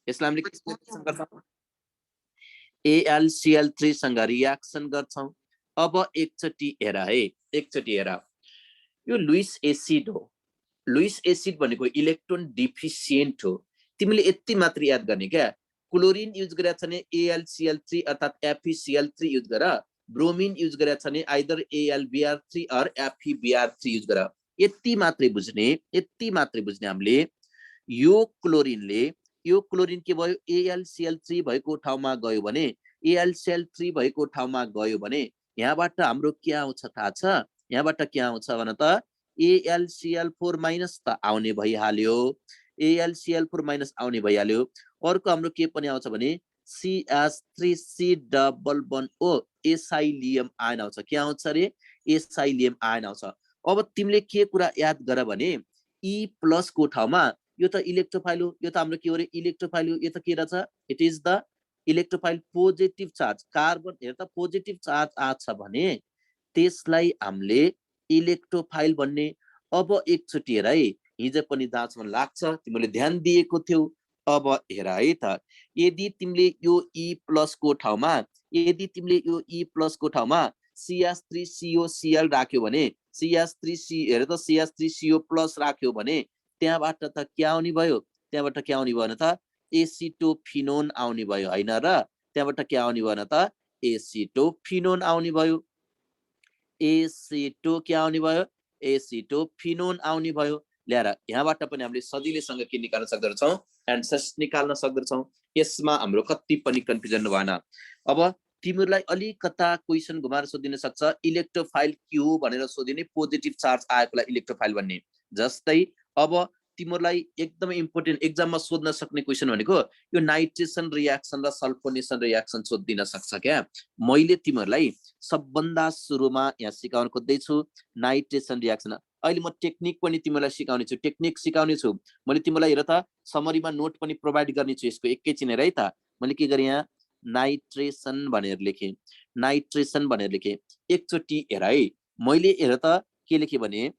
यसलाई हामीले कसको रिएक्सन गर्छौं AlCl3 सँग रिएक्सन गर्छौं अब एकचोटी हेर है एकचोटी हेर यो लुइस एसिड हो लुइस एसिड भनेको इलेक्ट्रोन डिफिसिएन्ट हो तिमीले यति मात्र याद गर्ने क्या क्लोरिन युज गरेछ भने AlCl3 अर्थात FeCl3 युज गर ब्रोमिन युज गरेछ भने either AlBr3 or FeBr3 use गर यति मात्रै बुझ्ने हामीले यो क्लोरिन के भयो AlCl3 भएको ठाउँमा गयो भने AlCl3 भएको ठाउँमा गयो भने यहाँबाट हाम्रो के आउँछ थाहा छ यहाँबाट के आउँछ भन त AlCl4 माइनस त आउने भइहाल्यो AlCl4 माइनस आउने भइहाल्यो अर्को हाम्रो के पनि आउँछ भने CH3C double bond O acylium ion आउँछ के आउँछ रे एसाइलियम आयन आउँछ अब तिमीले के कुरा याद गर भने E+ को ठाउँमा यो त इलेक्ट्रोफाइल हो यो त हाम्रो के हो रे इलेक्ट्रोफाइल हो यो त के रहेछ it is the electrophile positive charge carbon हेर त पोजिटिभ चार्ज आछ भने त्यसलाई हामीले इलेक्ट्रोफाइल भन्ने अब एकचोटी हेर है हिजो पनि जाँचमा लाग्छ तिमीले ध्यान दिएको थियौ अब हेर है त यदि तिमीले यो E+ को ठाउँमा CH3COCl राख्यो भने CH3C हेर त CH3CO+ राख्यो भने त्यहाँबाट त के आउने भयो त्यहाँबाट के आउने भयो त एसिटोफिनोन आउने भयो हैन र त्यहाँबाट के आउने भयो त एसिटोफिनोन आउने भयो के आउने भयो एसिटोफिनोन आउने भयो ल्याएर यहाँबाट पनि हामीले सजिलैसँग के निकाल्न सक्दछौं एन्सर्स निकाल्न सक्दछौं यसमा हाम्रो कति पनि कन्फ्युजन भएन अब तिमीलाई अलिकता क्वेशन घुमाएर सोधिन सक्छ इलेक्ट्रोफाइल के हो भनेर सोधिने पोजिटिभ चार्ज आएकोलाई इलेक्ट्रोफाइल भन्ने जस्तै अब तिमीलाई एकदमै इम्पोर्टेन्ट एक्जाममा सोध्न सक्ने क्वेशन भनेको यो नाइट्रेसन रिएक्सन र सल्फोनेसन रिएक्सन सोधिन सक्छ क्या मैले तिमीहरूलाई सबभन्दा सुरुमा यहाँ सिकाउन खोज्दै छु नाइट्रेसन रिएक्सन अहिले म टेक्निक पनि तिमीलाई सिकाउने छु टेक्निक सिकाउने छु मैले तिमीलाई हेर त समरीमा नोट पनि प्रोभाइड गर्ने छु यसको एकैछिन हेर है त मैले के गरे यहाँ नाइट्रेसन भनेर लेखे एकचोटी हेर है मैले हेर त के लेखे भने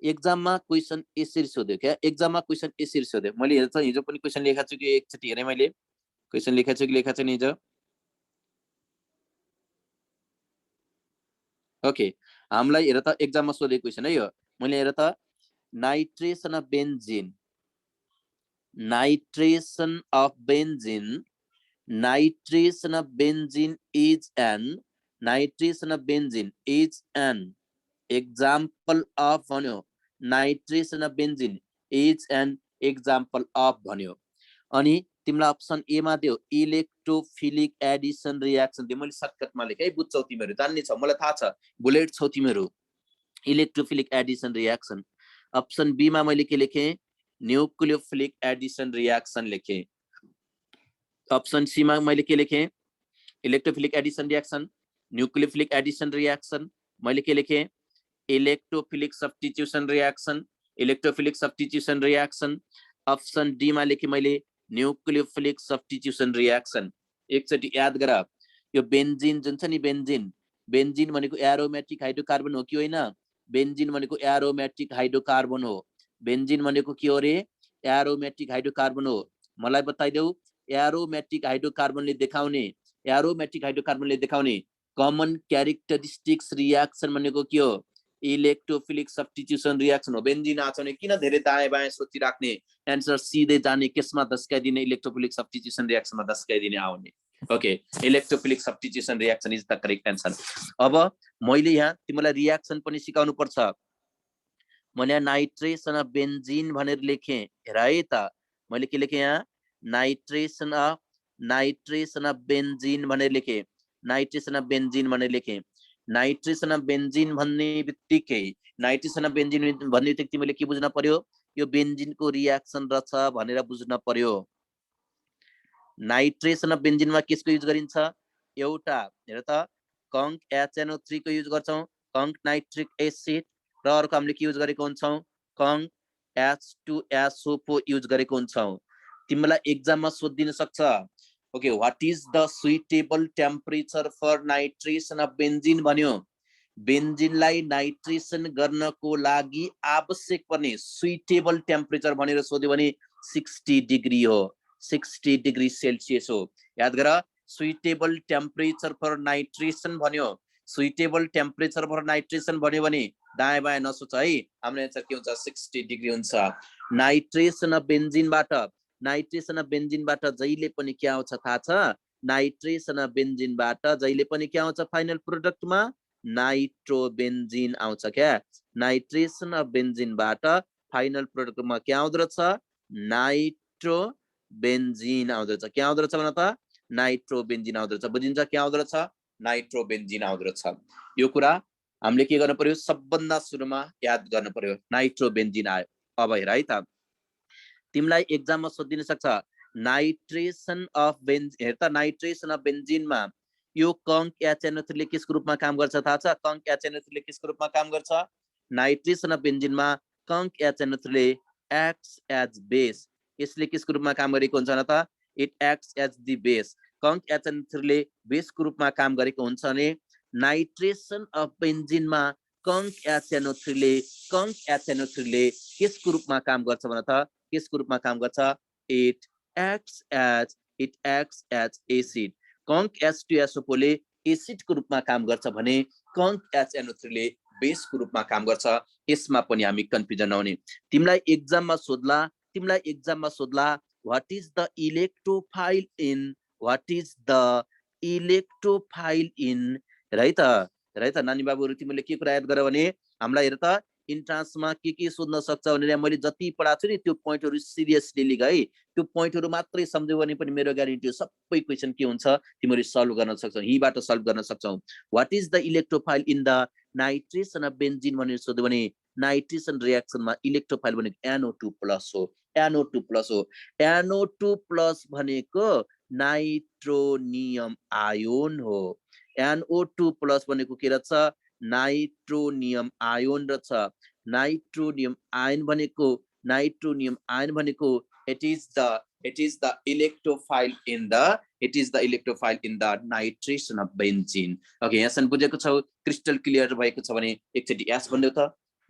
एक्जाममा क्वेशन यसरी सोध्यो क्या एक्जाममा क्वेशन यसरी सोध्यो मैले हेर त हिजो पनि क्वेशन लेखेको छु कि एकचोटी हेरे मैले क्वेशन लेखेको छु कि लेखेको छैन हिजो ओके हामीलाई हेर त एक्जाममा सोधेको क्वेशन है यो मैले हेर त nitration of benzene is an example of भन्यो nitration of benzene is an example of भन्यो अनि तिमीलाई अप्सन ए मा दियो इलेक्ट्रोफिलिक एडिसन रिएक्सन दियो मैले सर्टकटमा लेखे बुझ्छौ तिमीहरु जान्ने छ मलाई थाहा छ बुलेट छौ तिमीहरु electrophilic addition reaction option B मा मैले के लेखे न्यूक्लियोफिलिक एडिसन रिएक्सन लेखे अप्सन सी मा मैले के लेखे electrophilic addition reaction nucleophilic addition reaction मैले के लेखे electrophilic substitution reaction option D मा लेखे मैले न्यूक्लियोफिलिक सब्स्टिट्युसन रिएक्सन एकचोटी याद गर यो बेन्जिन जुन छ नि बेन्जिन भनेको एरोमेटिक हाइड्रोकार्बन हो कि होइन बेन्जिन भनेको एरोमेटिक हाइड्रोकार्बन हो बेन्जिन भनेको के हो रे एरोमेटिक हाइड्रोकार्बन हो मलाई बताइदेऊ एरोमेटिक हाइड्रोकार्बनले देखाउने कमन क्यारेक्टरिस्टिक्स रिएक्सन भनेको के हो इलेक्ट्रोफिलिक सब्स्टिट्युसन रिएक्सन हो बेन्जिन आछ भने किन धेरै दायाँ बायाँ सोचिराख्ने एन्सर सिधै जाने केसमा दस्काइदिने इलेक्ट्रोफिलिक सब्स्टिट्युसन रिएक्सनमा दस्काइदिने आउने okay electrophilic substitution reaction is the correct answer अब मैले यहाँ तिमीलाई रिएक्सन पनि सिकाउनु पर्छ मैले नाइट्रेसन अफ बेन्जिन भनेर लेखे हेर है त मैले के लेखे यहाँ नाइट्रेसन अफ बेन्जिन भनेर लेखे नाइट्रेसन अफ बेन्जिन भनेर लेखे नाइट्रेसन अफ बेन्जिन भन्ने बित्तिकै तिमीले के बुझ्न पर्यो यो बेन्जिनको रिएक्सन रहेछ भनेर बुझ्न पर्यो नाइट्रेसन अफ बेन्जिनमा केसको युज गरिन्छ एउटा हेर त कंक HNO3 को युज गर्छौं कंक नाइट्रिक एसिड र अर्को हामीले के युज गरेको हुन्छौं कंक H2SO4 युज गरेको हुन्छौं तिमीलाई एक्जाममा सोधिन सक्छ okay what is the suitable temperature for nitration of benzene भन्यो बेन्जिनलाई नाइट्रेसन गर्नको लागि आवश्यक पर्ने सुइटेबल टेम्परेचर भनेर सोध्यो भने 60 डिग्री हो, 60 डिग्री सेल्सियस हो। याद गर, सुइटेबल टेम्परेचर फर नाइट्रेसन भन्यो, सुइटेबल टेम्परेचर फर नाइट्रेसन भन्यो भने दायाँ बायाँ नसोच है, हाम्रो एन्सर के हुन्छ 60 डिग्री हुन्छ। नाइट्रेसन अफ बेन्जिनबाट, नाइट्रेसन अफ बेन्जिनबाट जहिले पनि के आउँछ थाहा छ? नाइट्रेसन अफ बेन्जिनबाट जहिले पनि के आउँछ फाइनल प्रोडक्टमा? नाइट्रोबेन्जिन आउँछ क्या। नाइट्रेसन अफ बेन्जिनबाट फाइनल प्रोडक्टमा के आउँदो रहेछ? नाइट्रोबेन्जिन आउँदो रहेछ। के आउँदो रहेछ भन त? नाइट्रोबेन्जिन आउँदो रहेछ। बुझिन्छ के आउँदो रहेछ? नाइट्रोबेन्जिन आउँदो रहेछ। यो कुरा हामीले के गर्नु पर्यो? सबभन्दा सुरुमा याद गर्नु पर्यो, नाइट्रोबेन्जिन आयो। अब हेर है त, तिमीलाई एक्जाममा सोधिन सक्छ नाइट्रेसन अफ बेन्जिन, हेर त नाइट्रेसन अफ बेन्जिनमा यो कंक HNO3 ले किसको रूपमा काम गर्छ थाहा छ? कंक HNO3 ले किसको रूपमा काम गर्छ? नाइट्रेसन अफ बेन्जिनमा कंक HNO3 ले एक्ट्स एज बेस। यसले किसको रूपमा काम गरेको हुन्छ त? It acts as the base. Conc HNO3 ले बेसको रूपमा काम गरेको हुन्छ भने नाइट्रेसन अफ बेन्जिनमा कंक HNO3 ले किसको रूपमा काम गर्छ भन त? किसको रूपमा काम गर्छ? It acts as acid. Conc H2SO4 ले एसिडको रूपमा काम गर्छ भने कंक HNO3 ले बेसको रूपमा काम गर्छ। यसमा पनि हामी कन्फ्युजन नहुने। तिमीलाई एक्जाममा सोध्ला what is the electrophile in, what is the electrophile in, है त नानी बाबुहरु, तिमीले के कुरा याद गर भने हामीलाई हेर त इन्ट्रान्समा के सोध्न सक्छ भनेर मैले जति पढाएको छु नि त्यो पोइन्टहरु सिरियसली लिग है। त्यो पोइन्टहरु मात्रै सम्झ्यौ भने पनि मेरो ग्यारेन्टी हो सबै क्वेशन के हुन्छ तिमीहरु सल्भ गर्न सक्छौ, यहीबाट सल्भ गर्न सक्छौ। What is the electrophile in the nitration of benzene भनेर सोध्यो भने नाइट्रेसन रिएक्सनमा इलेक्ट्रोफाइल भनेको NO2+ हो। NO2+ भनेको नाइट्रोनियम आयोन हो। NO2+ भनेको के रहेछ? नाइट्रोनियम आयोन रहेछ। नाइट्रोनियम आयन भनेको it is the electrophile in the nitration of benzene. Okay, यहाँसम्म बुझेको छौ? क्रिस्टल क्लियर भएको छ भने एकचोटी यस भन्देऊ त।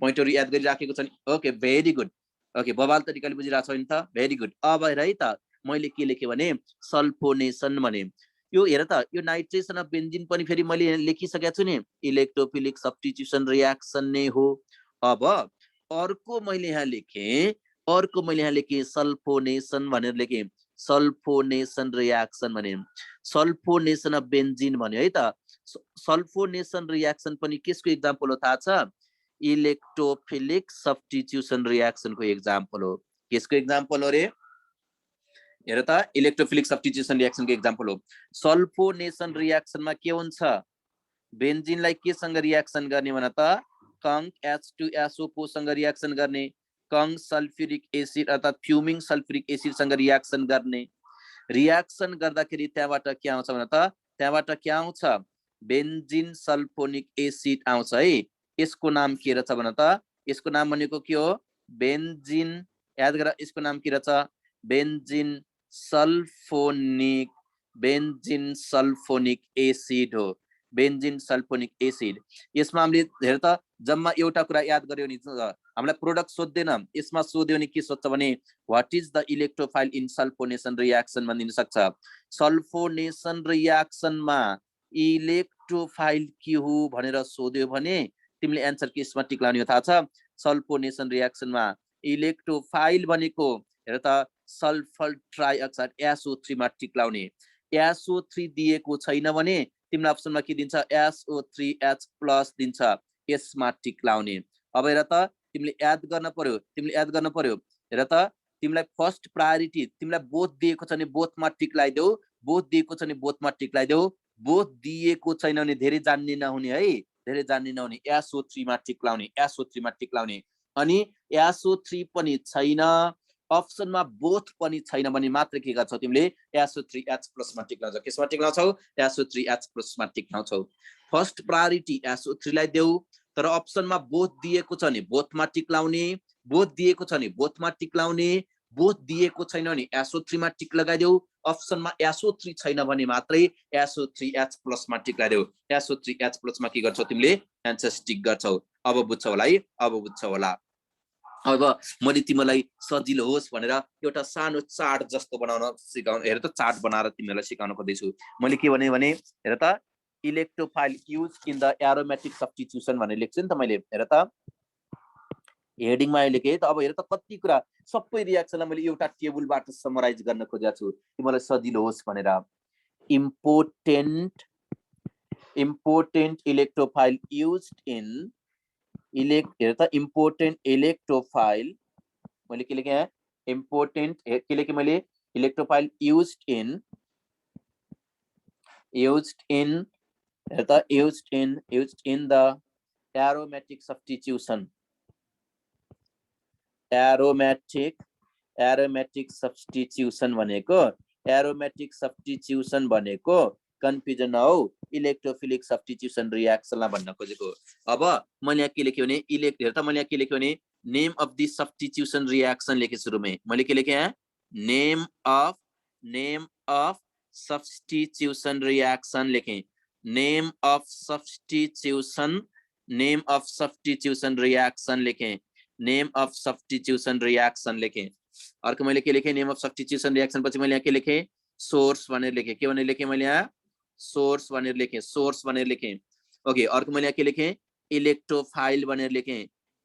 पोइन्टहरु याद गरिराखेको छ नि? Okay, very good. ओके, बबाल तरिकाले बुझिरहेको छ नि त? Very good. अब हेर है त, मैले के लेखे भने सल्फोनेसन भने यो हेर त, यो नाइट्रेसन अफ बेन्जिन पनि फेरि मैले लेखिसकेको छु नि, इलेक्ट्रोफिलिक सब्स्टिट्युसन रिएक्सन नै हो। अब अर्को मैले यहाँ लेखे सल्फोनेसन भनेर लेखे, सल्फोनेसन रिएक्सन भने सल्फोनेसन अफ बेन्जिन भन्यो है त। सल्फोनेसन रिएक्सन पनि केसको एक्जाम्पल हो थाहा छ? इलेक्ट्रोफिलिक सब्स्टिट्युसन रिएक्सनको एक्जाम्पल हो। केसको एक्जाम्पल हो रे? हेर त, इलेक्ट्रोफिलिक सब्स्टिट्युसन रिएक्सनको एक्जाम्पल हो। सल्फोनेसन रिएक्सनमा के हुन्छ? बेन्जिनलाई केसँग रिएक्सन गर्ने भन त? कंक H2SO4 सँग रिएक्सन गर्ने, कंक सल्फ्युरिक एसिड अर्थात फ्युमिङ सल्फ्युरिक एसिड सँग रिएक्सन गर्ने। रिएक्सन गर्दाखेरि त्यहाँबाट के आउँछ भन त? त्यहाँबाट के आउँछ? बेन्जिन सल्फोनिक एसिड आउँछ है। यसको नाम के रहेछ भन त? यसको नाम भनेको के हो? बेन्जिन, याद गर, यसको नाम के रहेछ? बेन्जिन सल्फोनिक एसिड हो। Benzene sulphonic acid. यसमा हामीले हेर त, जम्मा एउटा कुरा याद गर्यो नि, हामीलाई प्रोडक्ट सोध्दैन, यसमा सोध्यो नि के सोध्छ भने what is the electrophile in sulphonation reaction भनिदिन सक्छ। सल्फोनेसन रिएक्सनमा इलेक्ट्रोफाइल के हो भनेर सोध्यो भने तिमीले एन्सर के यसमा टिक लाउने हो थाहा छ? सल्फोनेसन रिएक्सनमा इलेक्ट्रोफाइल भनेको हेर त सल्फर ट्राइअक्साइड SO3 मा टिक लाउने। SO3 दिएको छैन भने तिमीलाई अप्सनमा के दिन्छ? SO3H+ दिन्छ, यसमा टिक लाउने। अब हेर त, तिमीले याद गर्न पर्यो। हेर त, तिमीलाई फर्स्ट प्रायोरिटी, तिमीलाई बोथ दिएको छ भने बोथमा टिक लगाइदेऊ, बोथ दिएको छ भने बोथमा टिक लगाइदेऊ, बोथ दिएको छैन भने धेरै जान्ने नहुने है, धेरै जान्ने नहुने। SO3 मा टिक लाउने। अनि SO3 पनि छैन, अप्सनमा बोथ पनि छैन भने मात्र के गर्छौ तिमीले? SO3H+ मा टिक लाउँछौ। केसमा टिक लाउँछौ? SO3H+ मा टिक लाउँछौ। फर्स्ट प्रायोरिटी SO3 लाई देऊ, तर अप्सनमा बोथ दिएको छ भने बोथमा टिक लाउने, बोथ दिएको छ भने बोथमा टिक लाउने, बोथ दिएको छैन भने SO3 मा टिक लगाइदेऊ, अप्सनमा SO3 छैन भने मात्रै SO3H+ मा टिक लगाइदेऊ। SO3H+ मा के गर्छौ तिमीले? एन्सर टिक गर्छौ। अब बुझ्छौ होला है? अब बुझ्छौ होला। अब मैले तिमीलाई सजिलो होस् भनेर एउटा सानो चार्ट जस्तो बनाउन सिकाउनु हेर त चार्ट बनाएर तिमीलाई सिकाउन खोज्दैछु मैले के भने हेर त electrophile use in the aromatic substitution भनेर लेख्छु नि त मैले हेर त हेडिङमा लेखेँ त अब हेर त कति कुरा सबै रियाक्सनलाई मैले एउटा टेबलबाट समराइज गर्न खोजेको छु तिमीलाई सजिलो होस् भनेर important electrophile used in हेर त important electrophile मैले के लेखेँ important के लेखेँ मैले electrophile used in हेर त used in the aromatic substitution aromatic substitution भनेको कन्फ्युजन हौ इलेक्ट्रोफिलिक सब्स्टिट्युसन रियाक्सनलाई भन्न खोजेको अब मैले यहाँ के लेख्यो भने हेर त मैले यहाँ के लेख्यो भने name of the substitution reaction लेखेँ सुरुमै मैले के लेखेँ यहाँ नेम अफ सब्स्टिट्युसन रियाक्सन लेखेँ नेम अफ सब्स्टिट्युसन रियाक्सन लेखेँ नेम अफ सब्स्टिट्युसन रियाक्सन लेखेँ अर्को मैले के लेखेँ नेम अफ सब्स्टिट्युसन रियाक्सन पछि मैले यहाँ के लेखेँ सोर्स भनेर लेखेँ के भनेर लेखेँ मैले यहाँ सोर्स भनेर लेखेँ ओके अर्को मैले यहाँ के लेखेँ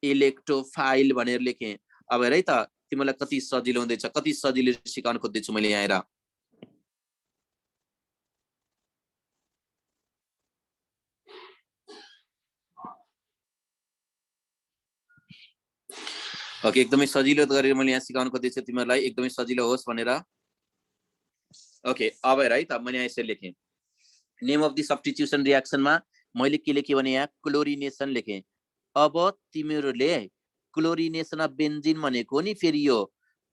इलेक्ट्रोफाइल भनेर लेखेँ अब हेर है त तिमीलाई कति सजिलो हुँदैछ कति सजिलो सिकाउन खोज्दैछु मैले यहाँ हेर ओके एकदमै सजिलो गरेर मैले यहाँ सिकाउन खोज्दैछु तिमीहरूलाई एकदमै सजिलो होस् भनेर ओके अब हेर है त मैले यहाँ यसरी लेखेँ नेम अफ द सब्स्टिट्युसन रियाक्सनमा मैले के लेखेँ भने यहाँ क्लोरिनेसन लेखेँ अब तिमीहरूले क्लोरिनेसन अफ बेन्जिन भनेको नि फेरि यो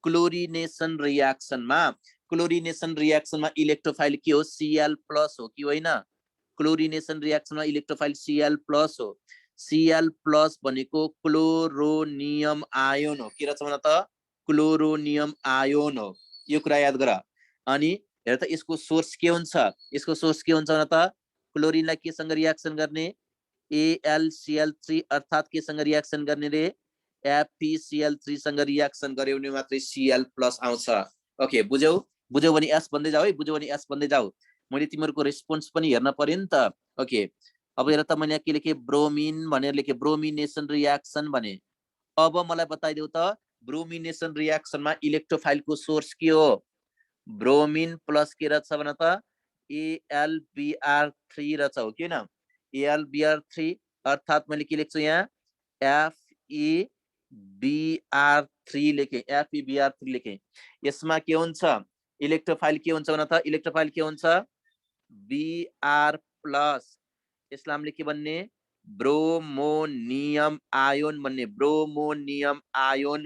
क्लोरिनेसन रियाक्सनमा इलेक्ट्रोफाइल के हो Cl+ हो कि होइन क्लोरिनेसन रियाक्सनमा इलेक्ट्रोफाइल Cl+ हो Cl+ भनेको क्लोरोनियम आयोन हो के रहेछ भन त क्लोरोनियम आयोन हो यो कुरा याद गर अनि हेर त यसको सोर्स के हुन्छ भन त क्लोरिनलाई केसँग रियाक्सन गर्ने AlCl3 अर्थात केसँग रियाक्सन गर्ने रे FeCl3 सँग रियाक्सन गर्यो भने मात्रै Cl+ आउँछ ओके बुझ्यौ भने एस भन्दै जाऊ है मैले तिमीहरुको रेस्पोन्स पनि हेर्न पर्यो नि त ओके अब हेर त मैले के लेखेँ ब्रोमिन भनेर लेखेँ ब्रोमिनेसन रियाक्सन भने अब मलाई बताइदेऊ त ब्रोमिनेसन रियाक्सनमा इलेक्ट्रोफाइलको सोर्स के हो ब्रोमिन प्लस के रहेछ भन त AlBr3 रहेछ हो कि हैन AlBr3 अर्थात मैले के लेख्छु यहाँ FeBr3 लेखेँ यसमा के हुन्छ इलेक्ट्रोफाइल के हुन्छ भन त इलेक्ट्रोफाइल के हुन्छ Br+ यसलाई हामीले के भन्ने ब्रोमोनियम आयोन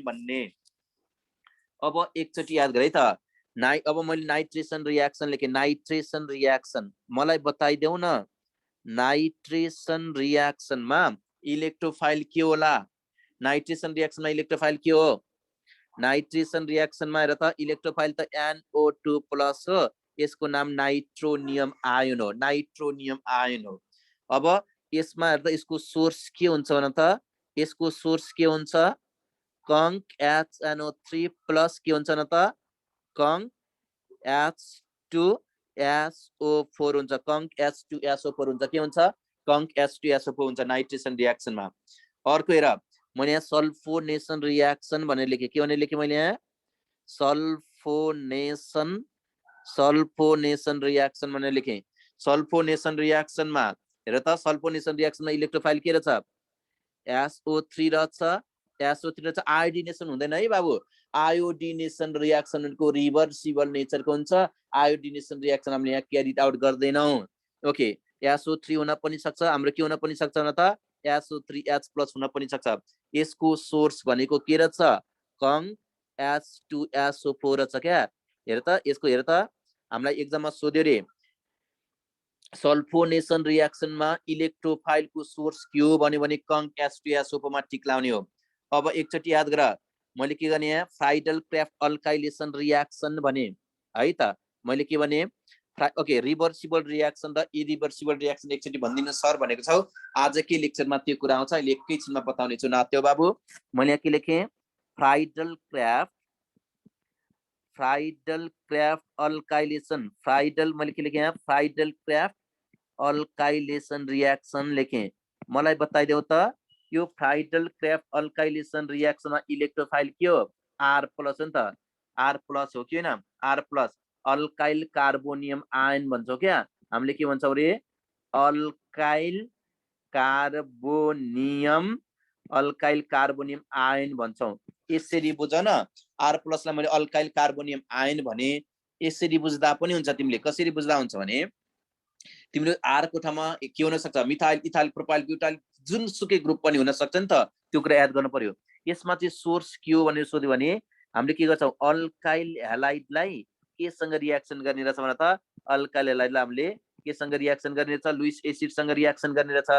भन्ने अब एकचोटी याद गरे त अब मैले नाइट्रेसन रियाक्सन लेखेँ नाइट्रेसन रियाक्सन मलाई बताइदेऊ न नाइट्रेसन रियाक्सनमा इलेक्ट्रोफाइल के होला नाइट्रेसन रियाक्सनमा इलेक्ट्रोफाइल के हो नाइट्रेसन रियाक्सनमा हेर त इलेक्ट्रोफाइल त NO2+ हो यसको नाम नाइट्रोनियम आयोन हो अब यसमा हेर त यसको सोर्स के हुन्छ भन त यसको सोर्स के हुन्छ कंक HNO3+ के हुन्छ न त कंक H2SO4 हुन्छ कंक H2SO4 हुन्छ के हुन्छ कंक H2SO4 हुन्छ नाइट्रेसन रियाक्सनमा अर्को हेर मैले यहाँ सल्फोनेसन रियाक्सन भनेर लेखेँ के भनेर लेखेँ मैले यहाँ सल्फोनेसन रियाक्सन भनेर लेखेँ सल्फोनेसन रियाक्सनमा हेर त सल्फोनेसन रियाक्सनमा इलेक्ट्रोफाइल के रहेछ SO3 रहेछ आयोडिनेसन हुँदैन है बाबु आयोडिनेसन रियाक्सनको रिभर्सिबल नेचरको हुन्छ आयोडिनेसन रियाक्सन हामीले यहाँ क्यारी आउट गर्दैनौ ओके SO3 हुन पनि सक्छ हाम्रो के हुन पनि सक्छ न त SO3H+ हुन पनि सक्छ यसको सोर्स भनेको के रहेछ कंक H2SO4 रहेछ क्या हेर त हामीलाई एक्जाममा सोध्यो रे सल्फोनेसन रियाक्सनमा इलेक्ट्रोफाइलको सोर्स के हो भने कंक H2SO4 मा टिक लाउने हो अब एकचोटी याद गर मैले के गर्ने यहाँ फ्राइडल क्राफ्ट अल्काइलेसन रियाक्सन भने है त मैले के भने ओके रिभर्सिबल रियाक्सन र इरिभर्सिबल रियाक्सन एकचोटी भन्दिनु सर भनेको छौ आजकै लेक्चरमा त्यो कुरा आउँछ अहिले एकैछिनमा बताउने छु नात्यो बाबु मैले यहाँ के लेखेँ फ्राइडल क्राफ्ट अल्काइलेसन, फ्राइडल मैले के लेखेँ यहाँ, फ्राइडल क्राफ्ट अल्काइलेसन रिएक्सन लेखेँ। मलाई बताइदेऊ त यो फ्राइडल क्राफ्ट अल्काइलेसन रिएक्सनमा इलेक्ट्रोफाइल के हो? R+ हो नि त, R+ हो कि होइन? R+, अल्काइल कार्बोनियम आयन भन्छौँ क्या हामीले, के भन्छौँ रे? अल्काइल कार्बोनियम आयन भन्छौँ। यसरी बुझ न, R+ लाई मैले अल्काइल कार्बोनियम आयन भने यसरी बुझ्दा पनि हुन्छ। तिमीले कसरी बुझ्दा हुन्छ भने तिम्रो R को ठाउँमा के हुन सक्छ? मिथाइल, इथाइल, प्रोपाइल, ब्युटाइल जुनसुकै ग्रुप पनि हुन सक्छ नि त, त्यो कुरा याद गर्नु पर्यो। यसमा चाहिँ सोर्स के हो भनेर सोध्यो भने हामीले के गर्छौँ? अल्काइल ह्यालाइडलाई केसँग रिएक्सन गर्ने रहेछ भने त अल्काइल ह्यालाइडलाई हामीले केसँग रिएक्सन गर्ने रहेछ? लुइस एसिडसँग रिएक्सन गर्ने रहेछ।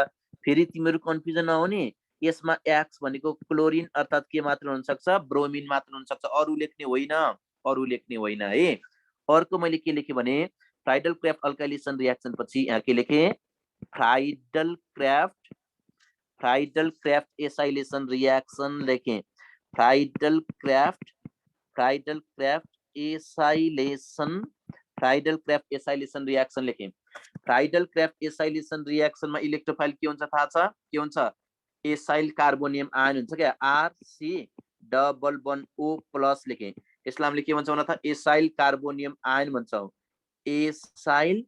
फेरि तिमीहरू कन्फ्युजन नहुने, यसमा एक्स भनेको क्लोरिन अर्थात् के मात्र हुन सक्छ? ब्रोमिन मात्र हुन सक्छ, अरु लेख्ने होइन है। अर्को मैले के लेखेँ भने फ्राइडल क्राफ्ट अल्काइलेसन रिएक्सन पछि यहाँ के लेखेँ? फ्राइडल क्राफ्ट एसाइलेसन रिएक्सन लेखेँ। फ्राइडल क्राफ्ट एसाइलेसन रिएक्सन लेखेँ। फ्राइडल क्राफ्ट एसाइलेसन रिएक्सनमा इलेक्ट्रोफाइल के हुन्छ थाहा छ? के हुन्छ? एसाइल कार्बोनियम आयन हुन्छ क्या, RC++O+ लेखेँ। यसलाई हामीले के भन्छौँ त? एसाइल कार्बोनियम आयन भन्छौँ। एसाइल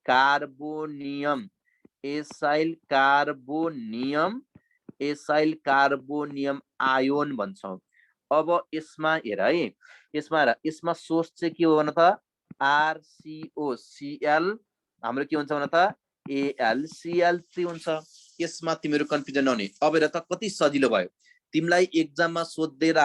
कार्बोनियम आयोन भन्छौँ। अब यसमा हेर है, यसमा सोर्स चाहिँ के हो भन त? RCOCl, हाम्रो के हुन्छ भन त? AlCl3 हुन्छ। यसमा तिमीहरू कन्फ्युजन नहुने। अब हेर त कति सजिलो भयो। तिमीलाई एक्जाममा सोध्दैन,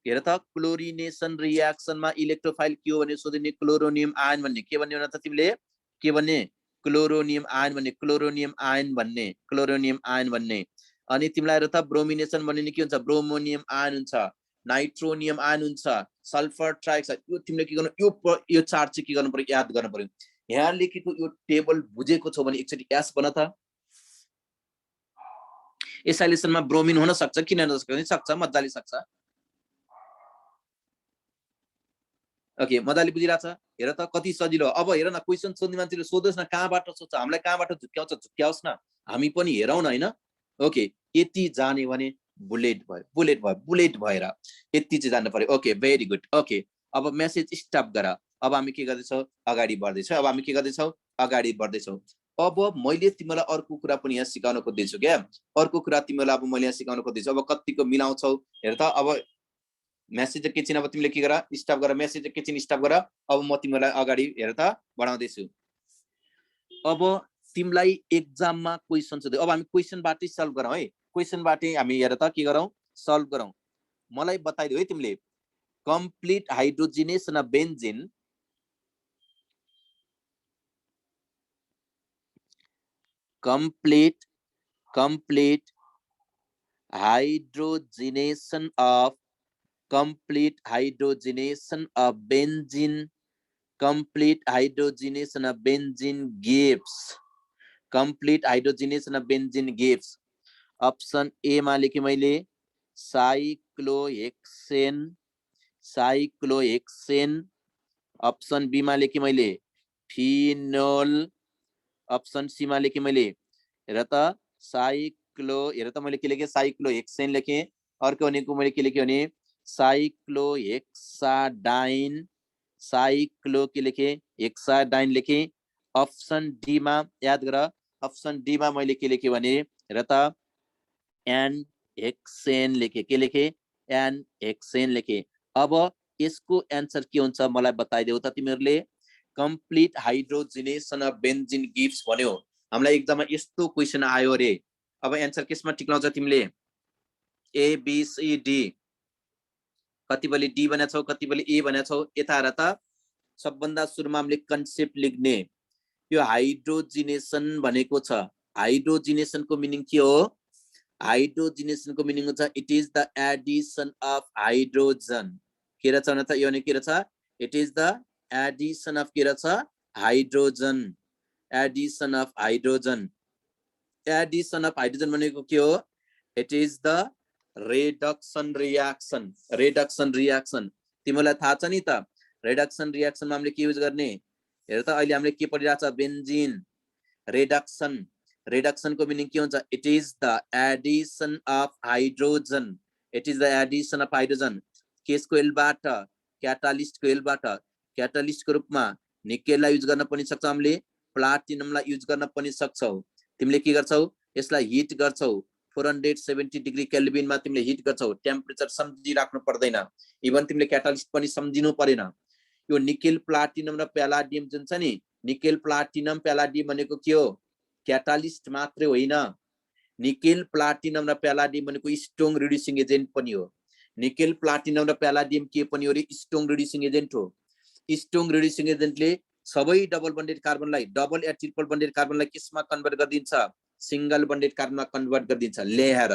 हेर त क्लोरिनेसन रिएक्सनमा इलेक्ट्रोफाइल के हो भने सोधिने क्लोरोनियम आयन भन्ने। के भन्ने त तिमीले? के भन्ने? क्लोरोनियम आयन भन्ने। अनि तिमीलाई हेर त ब्रोमिनेसन भन्ने के हुन्छ? ब्रोमोनियम आयन हुन्छ, नाइट्रोनियम आयन हुन्छ, सल्फर ट्राइऑक्साइड। यो तिमीले के गर्नु? यो चार्ट चाहिँ के गर्नु पर्यो? याद गर्नु पर्यो। यहाँ लेखेको यो टेबल बुझेको छौ भने एकचोटि एस बना त। एसाइलेसनमा ब्रोमिन हुन सक्छ, किन सक्छ? मजाले सक्छ। ओके, मजाले बुझिरहेछ? हेर त कति सजिलो। अब हेर न, क्वेसन सोध्ने मान्छेले सोधोस् न, कहाँबाट सोध्छ? हामीलाई कहाँबाट झुक्क्याउँछ न, हामी पनि हेरौँ न हैन। ओके, यति जाने भने बुलेट भएर यति चाहिँ जान्नु पर्यो। Okay, very good. ओके, अब मेसेज स्टप गर। अब हामी के गर्दैछौँ? अगाडि बढ्दैछौँ। अब मैले तिमीलाई अर्को कुरा पनि यहाँ सिकाउन खोज्दैछु क्या। अर्को कुरा तिमीलाई अब मैले यहाँ सिकाउन खोज्दैछु। अब कतिको मिलाउँछौ हेर त। अब मेसेज एकैछिन, अब तिमीले के गर? स्टप गर, मेसेज एकैछिन स्टप गर। अब म तिमीलाई अगाडि हेर त बढाउँदैछु। अब तिमीलाई एक्जाममा क्वेसन सोध्यो, अब हामी क्वेसनबाटै सल्भ गरौँ है। क्वेसनबाटै हामी हेर त के गरौँ? सल्भ गरौँ। मलाई बताइदेऊ है तिमीले, complete hydrogenation of benzene, complete hydrogenation of benzene, complete hydrogenation of benzene gives option A मा लेखे मैले साइक्लोहेक्सेन, ऑप्शन बी मा लेखे मैले फिनोल, ऑप्शन सी मा लेखे मैले हेर त हेर त मैले के लेखेँ? साइक्लोहेक्सेन लेखेँ। अर्को भनेको मैले के लेखेँ भने साइक्लोहेक्साडाइन, के लेखेँ? हेक्साडाइन लेखेँ। ऑप्शन डी मा याद गर, ऑप्शन डी मा मैले के लेखेँ भने हेर त एन हेक्सेन लेखेँ। के लेखेँ? An hexane लेखेँ। अब यसको एन्सर के हुन्छ मलाई बताइदेऊ त तिमीहरूले। Complete hydrogenation of benzene gives भन्यो। हामीलाई एक्जाममा यस्तो क्वेसन आयो रे। अब एन्सर केसमा टिक्लाउँछ तिमीले? A B C D. कतिले डी भनेछौ, कतिले ए भनेछौ। यता हेर त, सबभन्दा सुरुमा हामीले कन्सेप्ट लेख्ने। यो हाइड्रोजिनेसन भनेको छ। हाइड्रोजिनेसनको मिनिङ के हो? हाइड्रोजिनेसनको मिनिङ हुन्छ it is the Edison of hydrogen. के रहेछ भने त यो के रहेछ? It is the Edison of के रहेछ? हाइड्रोजन। एडिसन अफ हाइड्रोजन भनेको के हो? इट इज द रेडक्सन रियाक्सन तिमीलाई थाहा छ नि त रेडक्सन रियाक्सनमा हामीले के युज गर्ने हेर त अहिले हामीले के पढिरहेछ बेन्जिन रेडक्सन को मिनिङ के हुन्छ it is the Edison of hydrogen केसको एलबाट क्याटालिस्टको एलबाट क्याटालिस्टको रूपमा निकेललाई युज गर्न पनि सक्छौ हामीले प्लाटिनमलाई युज गर्न पनि सक्छौ तिमीले के गर्छौ यसलाई हिट गर्छौ 470 डिग्री केल्भिनमा तिमीले हिट गर्छौ टेम्परेचर सम्झिराख्नु पर्दैन इभन तिमीले क्याटालिस्ट पनि सम्झिनु परेन यो निकेल प्लाटिनम र प्यालाडियम जुन छ नि निकेल प्लाटिनम प्यालाडियम भनेको के हो क्याटालिस्ट मात्रै होइन निकेल प्लाटिनम र प्यालाडियम भनेको स्ट्रङ रिड्युसिङ एजेन्ट पनि हो निकेल प्लाटिनम र प्यालाडियम के पनि हो रे स्ट्रङ रिड्युसिङ एजेन्ट हो स्ट्रङ रिड्युसिङ एजेन्टले सबै डबल बन्डेड कार्बनलाई डबल या ट्रिपल बन्डेड कार्बनलाई किसमा कन्भर्ट गरिदिन्छ सिंगल बन्डेड कार्बनमा कन्भर्ट गरिदिन्छ ल्याएर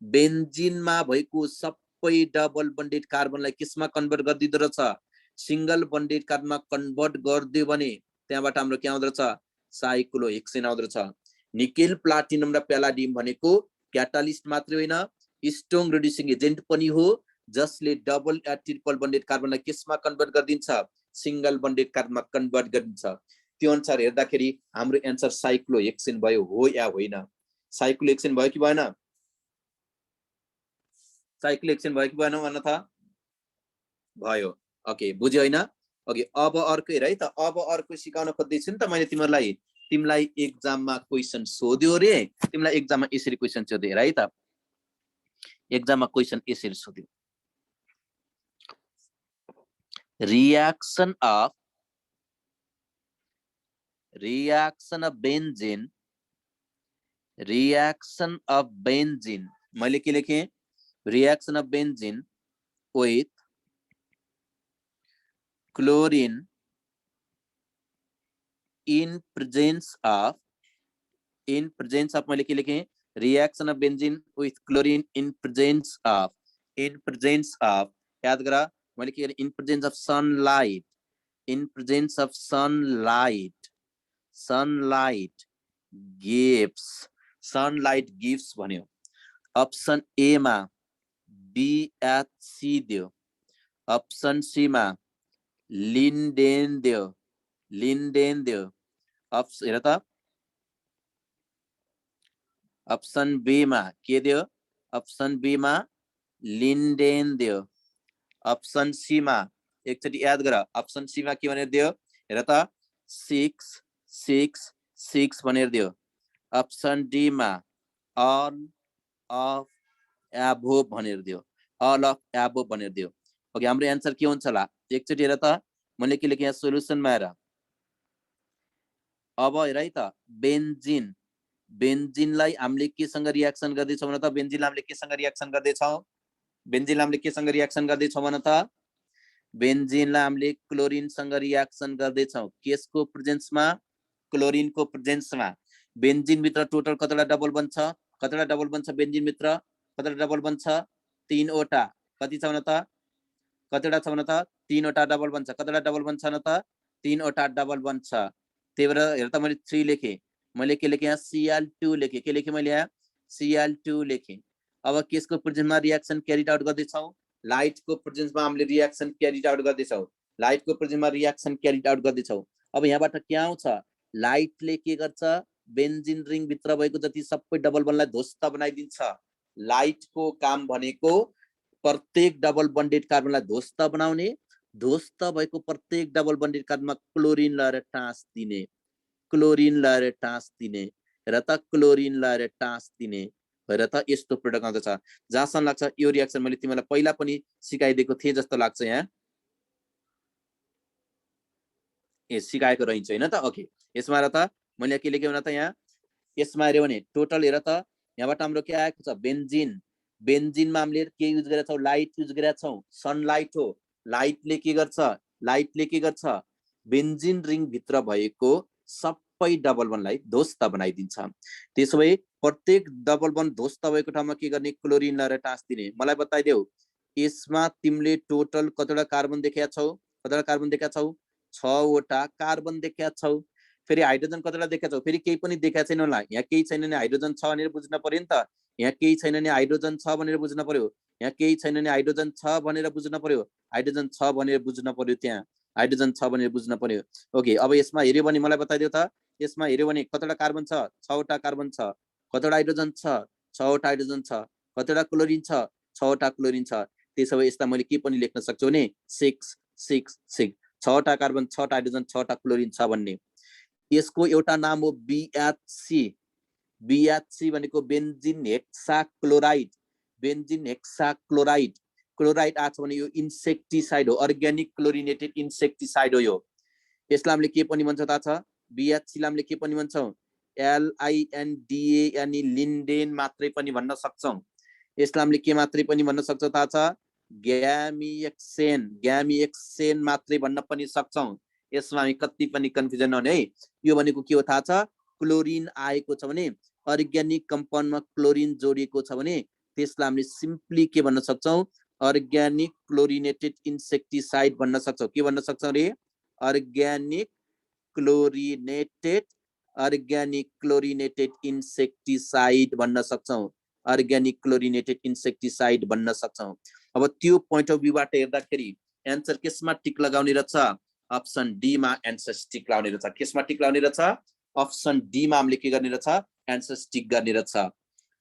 बेन्जिनमा भएको सबै डबल बन्डेड कार्बनलाई किसमा कन्भर्ट गरिदिँदो रहेछ सिंगल बन्डेड कार्बनमा कन्भर्ट गरिदियो भने त्यहाँबाट हाम्रो के आउँदो रहेछ साइक्लोहेक्सेन आउँदो रहेछ निकेल प्लाटिनम र प्यालाडियम भनेको क्याटालिस्ट मात्रै होइन स्ट्रङ रिड्युसिङ एजेन्ट पनि हो जसले डबल या ट्रिपल बन्डेड कार्बनलाई किसमा कन्भर्ट गरिदिन्छ सिंगल बन्डेड कार्बनमा कन्भर्ट गरिदिन्छ त्यो अनुसार हेर्दाखेरि हाम्रो एन्सर साइक्लोहेक्सेन भयो हो या होइन साइक्लोहेक्सेन भयो कि भएन साइक्लोहेक्सेन भयो कि भएन भन्न था भयो ओके बुझ्यो हैन ओके अब अर्को हेर है त अब अर्को सिकाउन खोज्दैछु नि त मैले तिमीलाई एक्जाममा क्वेशन सोध्यो रे तिमीलाई एक्जाममा यसरी क्वेशन सोध्यो हेर है त एक्जाममा क्वेशन यसरी सोध्यो reaction of benzene मैले के लेखे reaction of benzene with chlorine in presence of मैले के लेखे reaction of benzene with chlorine in presence of याद करा मैले के in presence of sunlight gives भन्यो अप्सन ए मा BHC दियो अप्सन सी मा लिन्डेन दियो हेर त अप्सन बी मा के दियो अप्सन बी मा लिन्डेन दियो अप्सन सी मा एकचोटी याद गर अप्सन सी मा के भनेर दियो हेर त 6 भनेर दियो अप्सन डी मा all of above भनेर दियो ओके हाम्रो आन्सर के हुन्छ होला एकचोटी हेर त मैले के लेखे यहाँ सोलुसनमा हेर अब हेर है त बेन्जिनलाई हामीले केसँग रियाक्सन गर्दैछौँ भने त बेन्जिनलाई हामीले केसँग रियाक्सन गर्दैछौँ भने त बेन्जिनलाई हामीले क्लोरिनसँग रियाक्सन गर्दैछौँ केसको प्रेजेन्समा क्लोरिनको प्रेजेन्समा बेन्जिन भित्र टोटल कतिवटा डबल बन्छ बेन्जिन भित्र कतिवटा डबल बन्छ 3 वटा कति छ भने त कतिवटा छ भने त 3 वटा डबल बन्छ कतिवटा डबल बन्छ न त 3 वटा डबल बन्छ त्यही भएर हेर त मैले 3 लेखे मैले के लेखे यहाँ Cl2 लेखे के लेखे मैले यहाँ Cl2 लेखे अब केसको प्रेजेन्समा रियाक्सन क्यारिड आउट गर्दैछौँ लाइटको प्रेजेन्समा हामीले रियाक्सन क्यारिड आउट गर्दैछौँ अब यहाँबाट के आउँछ लाइटले के गर्छ बेन्जिन रिङ भित्र भएको जति सबै डबल बन्डलाई ध्वस्त बनाइदिन्छ लाइटको काम भनेको प्रत्येक डबल बन्डेड कार्बनलाई ध्वस्त बनाउने ध्वस्त भएको प्रत्येक डबल बन्डेड कार्बनमा क्लोरिन लगाएर टाँस दिने र त क्लोरिन लगाएर टाँस दिने भएर त यस्तो प्रोडक्ट आउँदछ जहाँसम्म लाग्छ यो रियाक्सन मैले तिमीलाई पहिला पनि सिकाइदिएको थिएँ जस्तो लाग्छ यहाँ सिकाएको रहन्छ हैन त ओके यसमा र त मैले के लेखेँ भने त यहाँ यसमा हेर्यो भने टोटल हेर त यहाँबाट हाम्रो के आएको छ बेन्जिनमा हामीले के युज गरेका छौं लाइट युज गरेका छौं सनलाइट हो लाइटले के गर्छ बेन्जिन रिङ भित्र भएको सबै डबल बन्डलाई ध्वस्त बनाइदिन्छ त्यसोभए प्रत्येक डबल बन्ड ध्वस्त भएको ठाउँमा के गर्ने क्लोरिन लगाएर टाँस दिने मलाई बताइदेऊ यसमा तिमीले टोटल कतिवटा कार्बन देखेका छौ 6 वटा कार्बन देखेका छौ फेरि हाइड्रोजन कतिवटा देखेका छौ फेरि केही पनि देखेका छैन होला यहाँ केही छैन नि हाइड्रोजन छ भनेर बुझ्न पर्यो नि त यहाँ केही छैन नि हाइड्रोजन छ भनेर बुझ्न पर्यो, यहाँ केही छैन नि हाइड्रोजन छ भनेर बुझ्न पर्यो, हाइड्रोजन छ भनेर बुझ्न पर्यो, त्यहाँ हाइड्रोजन छ भनेर बुझ्न पर्यो। ओके, अब यसमा हेर्यो भने मलाई बताइदियो त, यसमा हेर्यो भने कतिवटा कार्बन छ, 6 वटा कार्बन छ, कतिवटा हाइड्रोजन छ, 6 वटा हाइड्रोजन छ, कतिवटा क्लोरिन छ, 6 वटा क्लोरिन छ। त्यसो भए यसलाई मैले के पनि लेख्न सक्छु भने 6 6 6, 6 वटा कार्बन, 6 वटा हाइड्रोजन, 6 वटा क्लोरिन छ भन्ने। यसको एउटा नाम हो BHC। BHC भनेको benzene hexachloride, benzene hexachloride. Chloride आछ भने यो इन्सेक्टिसाइड हो, अर्ग्यानिक क्लोरिनेटेड इन्सेक्टिसाइड हो यो। यसलाई हामीले के पनि भन्छ थाहा छ? BHC लाई हामीले के पनि भन्छौँ? LINDA यानी लिन्डेन मात्रै पनि भन्न सक्छौँ। यसलाई हामीले के मात्रै पनि भन्न सक्छौँ थाहा छ? ग्यामिएक्सेन, ग्यामिएक्सेन मात्रै भन्न पनि सक्छौँ। यसमा हामी कति पनि कन्फ्युजन नहुने है। यो भनेको के हो थाहा छ? क्लोरिन आएको छ भने, अर्ग्यानिक कम्पाउन्डमा क्लोरिन जोडिएको छ भने त्यसलाई हामीले सिम्पली के भन्न सक्छौँ? अर्ग्यानिक क्लोरिनेटेड इन्सेक्टिसाइड भन्न सक्छौँ। के भन्न सक्छौँ रे? Organic chlorinated, organic chlorinated insecticide भन्न सक्छौँ, अर्ग्यानिक क्लोरिनेटेड इन्सेक्टिसाइड भन्न सक्छौँ। अब त्यो पोइन्ट अफ भ्यूबाट हेर्दाखेरि एन्सर केसमा टिक लगाउने रहेछ? अप्सन डी मा एन्सर टिक लगाउने रहेछ। केसमा टिक लगाउने रहेछ? अप्सन डी मा हामीले के गर्ने रहेछ? एन्सर टिक गर्ने रहेछ।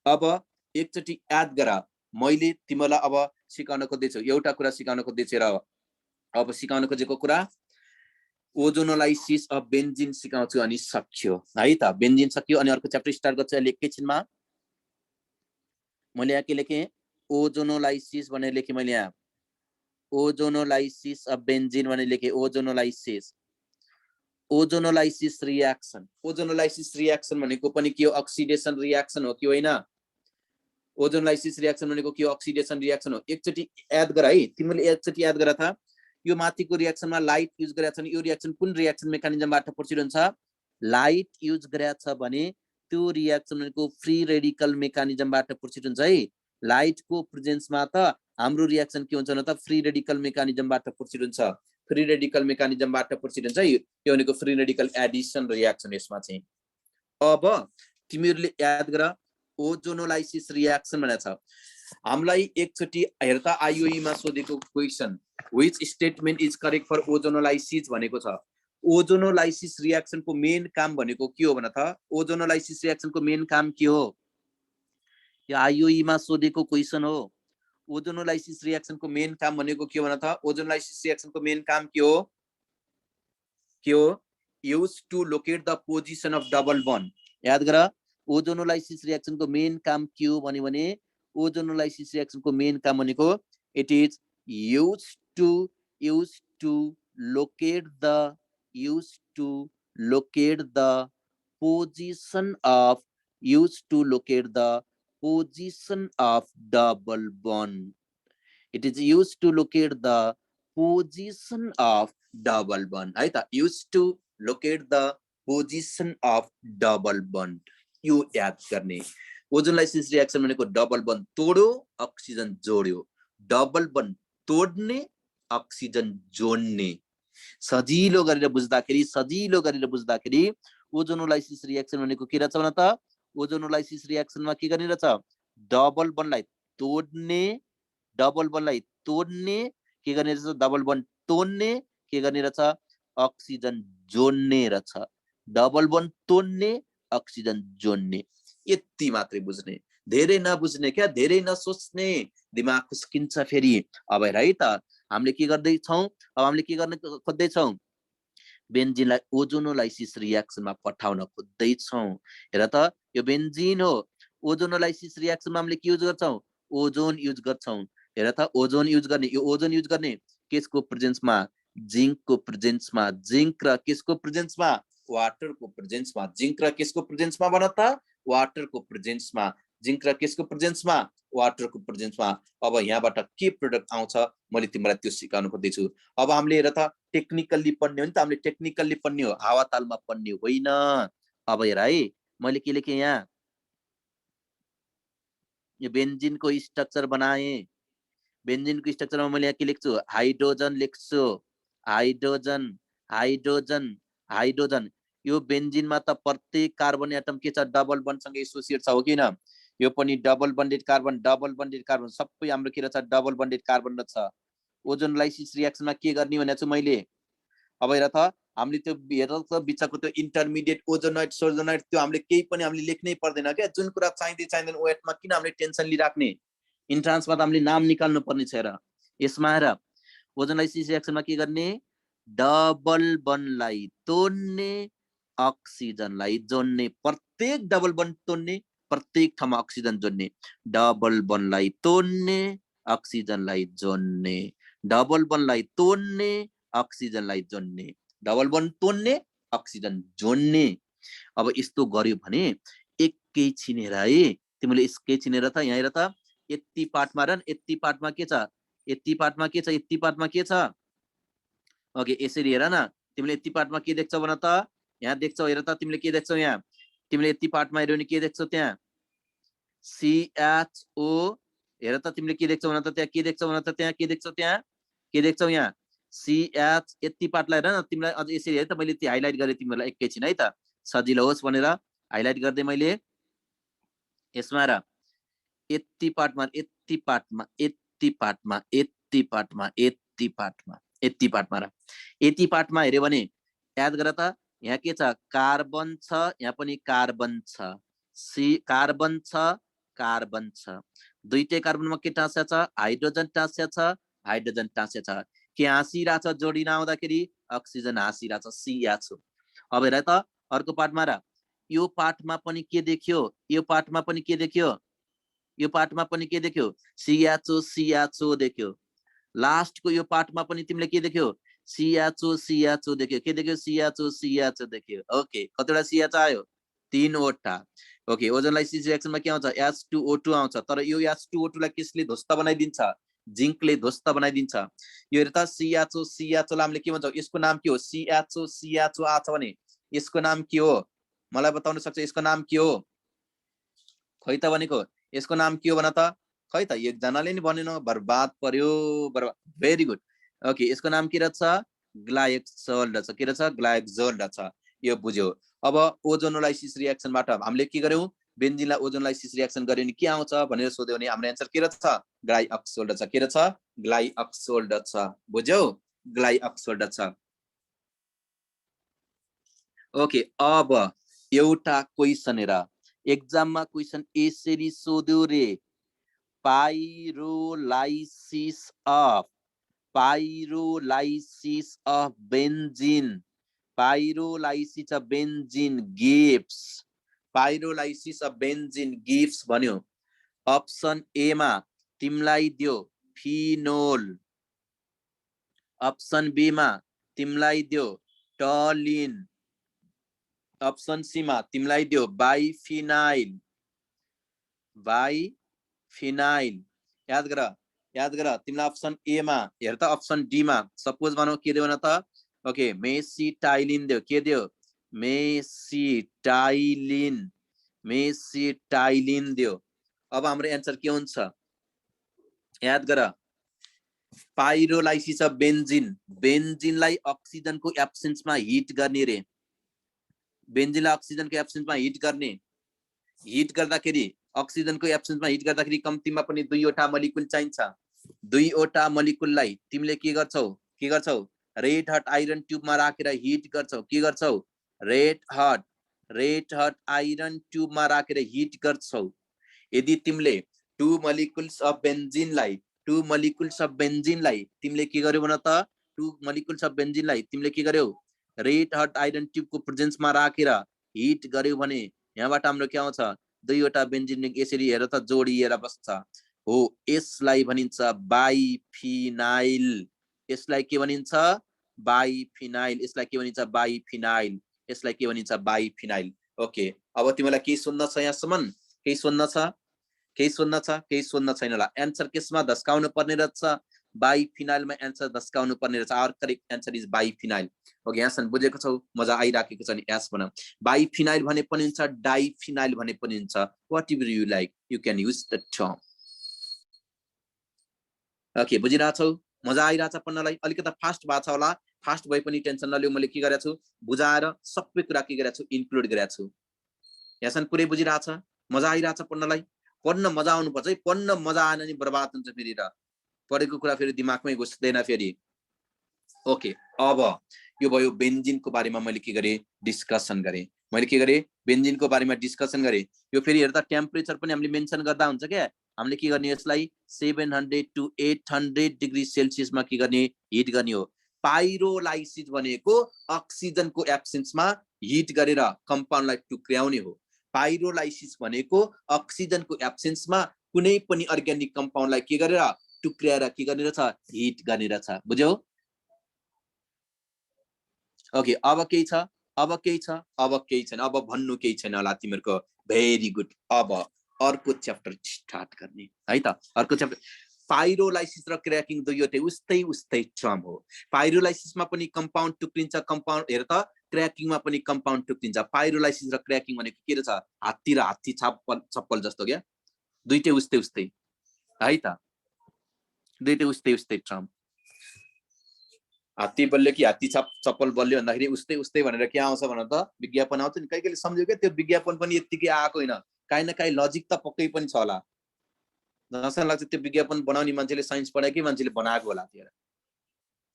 अब एकचोटि याद गर, मैले तिमीलाई अब सिकाउन खोज्दैछु, एउटा कुरा सिकाउन खोज्दैछु र अब सिकाउन खोजेको कुरा ओजोनोलाइसिस अफ बेन्जिन सिकाउँछु अनि सक्यो है त। बेन्जिन सक्यो अनि अर्को च्याप्टर स्टार्ट गर्छु अहिले एकैछिनमा। मैले यहाँ के लेखेँ? ओजोनोलाइसिस भनेर लेखेँ मैले यहाँ, ओजोनोलाइसिस अफ बेन्जिन भनेर लेखेँ, ozonolysis. Ozonolysis reaction, ozonolysis reaction भनेको पनि के हो? अक्सिडेसन रियाक्सन हो कि होइन? ओजोनोलाइसिस रियाक्सन भनेको के हो? अक्सिडेसन रियाक्सन हो। एकचोटि याद गर है, तिमीले एकचोटि याद गर था। यो माथिको रियाक्सनमा लाइट युज गरेछ भने यो रियाक्सन कुन रियाक्सन मेकानिजमबाट प्रसिरहन्छ? लाइट युज गरेछ भने त्यो रियाक्सन भनेको फ्री रेडिकल मेकानिजमबाट प्रसिरहन्छ है। लाइटको प्रेजेन्समा त हाम्रो रियाक्सन के हुन्छ त? फ्री रेडिकल मेकानिजमबाट प्रसिरहन्छ, फ्री रेडिकल मेकानिजमबाट प्रसिरहन्छ। यो भनेको फ्री रेडिकल एडिसन रियाक्सन यसमा चाहिँ। अब तिमीहरूले याद गर ओजोनोलाइसिस रियाक्सन भनेको छ। हामीलाई एकचोटि हेर्दा आइओई मा सोधेको question, which statement is correct for ozonolysis भनेको छ। ओजोनोलाइसिस रियाक्सनको मेन काम भनेको के हो भन त? ओजोनोलाइसिस रियाक्सनको मेन काम के हो? यो आइओई मा सोधेको क्वेशन हो। ओजोनोलाइसिस रियाक्सनको मेन काम भनेको के हो भन त? ओजोनोलाइसिस रियाक्सनको मेन काम के हो? के हो? Use to locate the position of double bond. याद गर, ओजोनोलाइसिस रियाक्सनको मेन काम के हो भने ओजोनोलाइसिस रियाक्सनको मेन काम भनेको it is use to locate the position of, use to locate the position of double bond. It is use to locate the position of double bond है त। Use to locate the position of double bond, यो याद गर्ने। Ozonolysis reaction भनेको double bond तोड्यो, oxygen जोड्यो, double bond तोड्ने, oxygen जोड्ने। सजिलो गरेर बुझ्दाखेरि ओजोनोलाइसिस रियाक्सन भनेको के रहेछ भन त? ओजोनोलाइसिस रियाक्सनमा के गर्ने रहेछ? डबल बन्डलाई तोड्ने, डबल बन्डलाई तोड्ने, के गर्ने रहेछ? डबल बन्ड तोड्ने, के गर्ने रहेछ? अक्सिजन जोड्ने रहेछ। डबल बन्ड तोड्ने, अक्सिजन जोड्ने, यति मात्रै बुझ्ने, धेरै नबुझ्ने क्या, धेरै नसोच्ने, दिमाग खुस्किन्छ फेरि। अब हेर है त, हामीले के गर्दैछौँ? अब हामीले के गर्न खोज्दैछौँ? बेन्जिनलाई ओजोनोलाइसिस रियाक्सनमा पठाउन खोज्दैछौँ। हेर त, यो बेन्जिन हो। ओजोनोलाइसिस रियाक्सनमा हामीले के युज गर्छौँ? ओजोन युज गर्छौँ। हेर त, ओजोन युज गर्ने, यो ओजोन युज गर्ने केसको प्रेजेन्समा? जिंकको प्रेजेन्समा। जिंक र केसको प्रेजेन्समा? वाटरको प्रेजेन्समा। जिंक र केसको प्रेजेन्समा भन त? वाटरको प्रेजेन्समा। जिंक र केसको प्रेजेन्समा? वाटरको प्रेजेन्समा। अब यहाँबाट के प्रोडक्ट आउँछ मैले तिमीलाई त्यो सिकाउन खोज्दैछु। अब हामीले हेर त टेक्निकल्ली पढ्ने हो नि त, हामीले टेक्निकल्ली पढ्ने हो, हावातालमा पढ्ने होइन। अब हेर है, मैले के लेखेँ यहाँ? यो बेन्जिनको स्ट्रक्चर बनाए। बेन्जिनको स्ट्रक्चरमा मैले यहाँ के लेख्छु? हाइड्रोजन लेख्छु, हाइड्रोजन, हाइड्रोजन, हाइड्रोजन। यो बेन्जिनमा त प्रत्येक कार्बन एटम के छ? डबल बन्डसँग एसोसिएट छ, हो कि हैन? यो पनि डबल बन्डेड कार्बन सबै हाम्रो के रहेछ डबल बन्डेड कार्बन रहेछ ओजोन लाइसिस रिएक्सनमा के गर्ने भनेको छु मैले अब हेर त हामीले त्यो हेर त बिचको त्यो इन्टरमिडिएट ओजोनोइड सोजोनोइड त्यो हामीले केही पनि हामीले लेख्नै पर्दैन क्या जुन कुरा चाहिँदैन ओएटमा किन हामीले टेन्सन लिइराख्ने इन्ट्रान्समा त हामीले नाम निकाल्नु पर्ने छ हेर यसमा हेर ओजोन लाइसिस रिएक्सनमा के गर्ने डबल बन्डलाई तोड्ने अक्सिजनलाई जोड्ने प्रत्येक डबल बन्ड तोड्ने प्रत्येक ठाउँमा अक्सिजन जोड्ने डबल बन्डलाई तोड्ने अक्सिजनलाई जोड्ने डबल बन्डलाई तोड्ने अक्सिजनलाई जोड्ने डबल बन्ड तोड्ने अक्सिजन जोड्ने अब यस्तो गर्यो भने एकैछिन हेर है तिमीले एकैछिन हेर त यहाँ हेर त यति पार्टमा र यति पार्टमा के छ यति पार्टमा के छ यति पार्टमा के छ ओके यसरी हेर न तिमीले यति पार्टमा के देख्छौ भन त यहाँ देख्छौ हेर त तिमीले के देख्छौ यहाँ तिमीले यति पार्टमा हेर्यो भने के देख्छौ त्यहाँ CHO हेर त तिमीले के देख्छौ भन त त्यहाँ के देख्छौ भन त त्यहाँ के देख्छौ त्यहाँ के देख्छौ यहाँ CH यति पार्टलाई हेर न तिमीलाई अझ यसरी है त मैले त्यो हाइलाइट गरे तिमीलाई एकैछिन है त सजिलो होस् भनेर हाइलाइट गर्दै मैले यसमा र यति पार्टमा यति पार्टमा यति पार्टमा यति पार्टमा यति पार्टमा यति पार्टमा र यति पार्टमा हेर्यो भने याद गर त यहाँ के छ कार्बन छ यहाँ पनि कार्बन छ कार्बन छ दुईटै कार्बनमा के टाँस्या छ हाइड्रोजन टाँस्या छ हाइड्रोजन टाँस्या छ के हाँसिरहेछ जोडी नआउँदाखेरि अक्सिजन हाँसिरहेछ CHO अब हेर त अर्को पार्टमा र यो पार्टमा पनि के देख्यो यो पार्टमा पनि के देख्यो यो पार्टमा पनि के देख्यो CHO देख्यो लास्टको यो पार्टमा पनि तिमीले के देख्यो CHO देख्यो के देख्यो CHO देख्यो ओके कतिवटा CH आयो 3 वटा ओके ओजोन लाइसिस रिएक्सनमा के आउँछ H2O2 आउँछ तर यो H2O2 लाई किसले ध्वस्त बनाइदिन्छ जिंकले ध्वस्त बनाइदिन्छ यो हेर त CHO लाई हामीले के भन्छौं यसको नाम के हो CHO आछ भने यसको नाम के हो मलाई बताउन सक्छ यसको नाम के हो खै त भनेको यसको नाम के हो भन त खै त एकजनाले नि भनेन बर्बाद पर्यो बर्बाद भेरी गुड ओके यसको नाम के रहेछ ग्लाइकोल रहेछ के रहेछ ग्लाइकोल रहेछ यो बुझ्यो अब ओजोनोलाइसिस रिएक्सनबाट हामीले के गर्यौं बेन्जिनलाई ओजोनोलाइसिस रिएक्सन गर्यो नि के आउँछ भनेर सोध्यो भने हाम्रो आन्सर के रहेछ ग्लाइकोल रहेछ के रहेछ ग्लाइकोल रहेछ बुझ्यौ ग्लाइकोल रहेछ ओके अब एउटा क्वेशन हेर एक्जाममा क्वेशन यसरी सोध्यो रे pyrolysis of benzene pyrolysis of benzene gives भन्यो अप्सन ए मा तिमलाई दियो फिनोल अप्सन बी मा तिमलाई दियो टलिन अप्सन सी मा तिमलाई दियो बाइफिनाइल याद गर तिमीलाई अप्सन ए मा हेर त अप्सन डी मा सपोज भनौ के दियो न त ओके मेसिटाइलिन दियो के दियो मेसिटाइलिन दियो अब हाम्रो आन्सर के हुन्छ याद गर पाइरोलाइसिस अफ बेन्जिनलाई अक्सिजनको एब्सेन्समा हिट गर्ने रे बेन्जिनलाई अक्सिजनको एब्सेन्समा हिट गर्दाखेरि अक्सिजनको एब्सेन्समा हिट गर्दाखेरि कम्तीमा पनि दुईवटा मलिक्युल चाहिन्छ दुईवटा मलिक्युललाई तिमीले के गर्छौ रेड हट आइरन ट्युबमा राखेर हिट गर्छौ के गर्छौ रेड हट आइरन ट्युबमा राखेर हिट गर्छौ यदि तिमीले टु मलिक्युल्स अफ बेन्जिनलाई तिमीले के गर्यौ भन त टु मलिक्युल्स अफ बेन्जिनलाई तिमीले के गर्यौ रेड हट आइरन ट्युबको प्रेजेन्समा राखेर हिट गर्यौ भने यहाँबाट हाम्रो के आउँछ दुईवटा बेन्जिन यसरी हेर त जोडिएर बस्छ हो यसलाई भनिन्छ बाइफिनाइल यसलाई के भनिन्छ बाइफिनाइल ओके अब तिमीलाई के सुन्न छ यहाँसम्म केही सुन्न छैन होला आन्सर केसमा धस्काउनु पर्ने रहेछ बाइफिनाइलमा आन्सर धस्काउनु पर्ने रहेछ our correct answer is biphenyl okay यहाँसम्म बुझेको छौ मजा आइराखेको छ नि यस भन बाइफिनाइल भने पनि हुन्छ डाइफिनाइल भने पनि हुन्छ whatever you like you can use the term okay बुझिरा छौ मजा आइराछ पढ्नलाई अलिकति फास्ट भएको छ होला फास्ट भए पनि टेन्सन नलिऊ मैले के गरेको छु बुझाएर सबै कुरा के गरेको छु इन्क्लुड गरेको छु यहाँसम्म पुरै बुझिरा छ मजा आइराछ पढ्नलाई पढ्न मजा आउनुपर्छ है, पढ्न मजा आएन नि बर्बाद हुन्छ फेरि र पढेको कुरा फेरि दिमागमै घुस्दैन फेरि। ओके, अब यो भयो बेन्जिनको बारेमा मैले के गरेँ डिस्कसन गरेँ। मैले के गरेँ बेन्जिनको बारेमा डिस्कसन गरेँ। यो फेरि हेर्दा टेम्परेचर पनि हामीले मेन्सन गर्दा हुन्छ क्या। हामीले के गर्ने यसलाई 700 to 800 डिग्री सेल्सियसमा के गर्ने हिट गर्ने हो। पाइरोलाइसिस भनेको अक्सिजनको एब्सेन्समा हिट गरेर कम्पाउन्डलाई टुक्र्याउने हो। पाइरोलाइसिस भनेको अक्सिजनको एब्सेन्समा कुनै पनि अर्ग्यानिक कम्पाउन्डलाई के गरेर टुक्र्याएर के गर्ने रहेछ हिट गर्ने रहेछ। बुझ्यौ? ओके, अब केही छ? अब केही छ? अब केही छैन। अब भन्नु केही छैन होला तिमीहरूको। Very good. अब अर्को च्याप्टर स्टार्ट गर्ने है त। अर्को च्याप्टर पाइरोलाइसिस र क्रैकिङ दुईवटै उस्तै उस्तै टर्म हो। पाइरोलाइसिसमा पनि कम्पाउन्ड टुक्रिन्छ, कम्पाउन्ड हेर त क्रैकिङमा पनि कम्पाउन्ड टुक्रिन्छ। पाइरोलाइसिस र क्रैकिङ भनेको के रहेछ हात्ती र हात्ती चप्पल जस्तो क्या, दुईटै उस्तै उस्तै है त, दुईटै उस्तै उस्तै टर्म। हात्ती बल्यो कि हात्ती चप्पल बल्यो भन्दाखेरि उस्तै उस्तै भनेर के आउँछ भन त विज्ञापन आउँछ नि। कहिले कहिले सम्झ्यो क्या त्यो विज्ञापन पनि यत्तिकै आएको होइन, काहीँ न काहीँ लजिक त पक्कै पनि छ होला। जसलाई लाग्छ त्यो विज्ञापन बनाउने मान्छेले साइन्स पढाएकै मान्छेले बनाएको होला त्यो।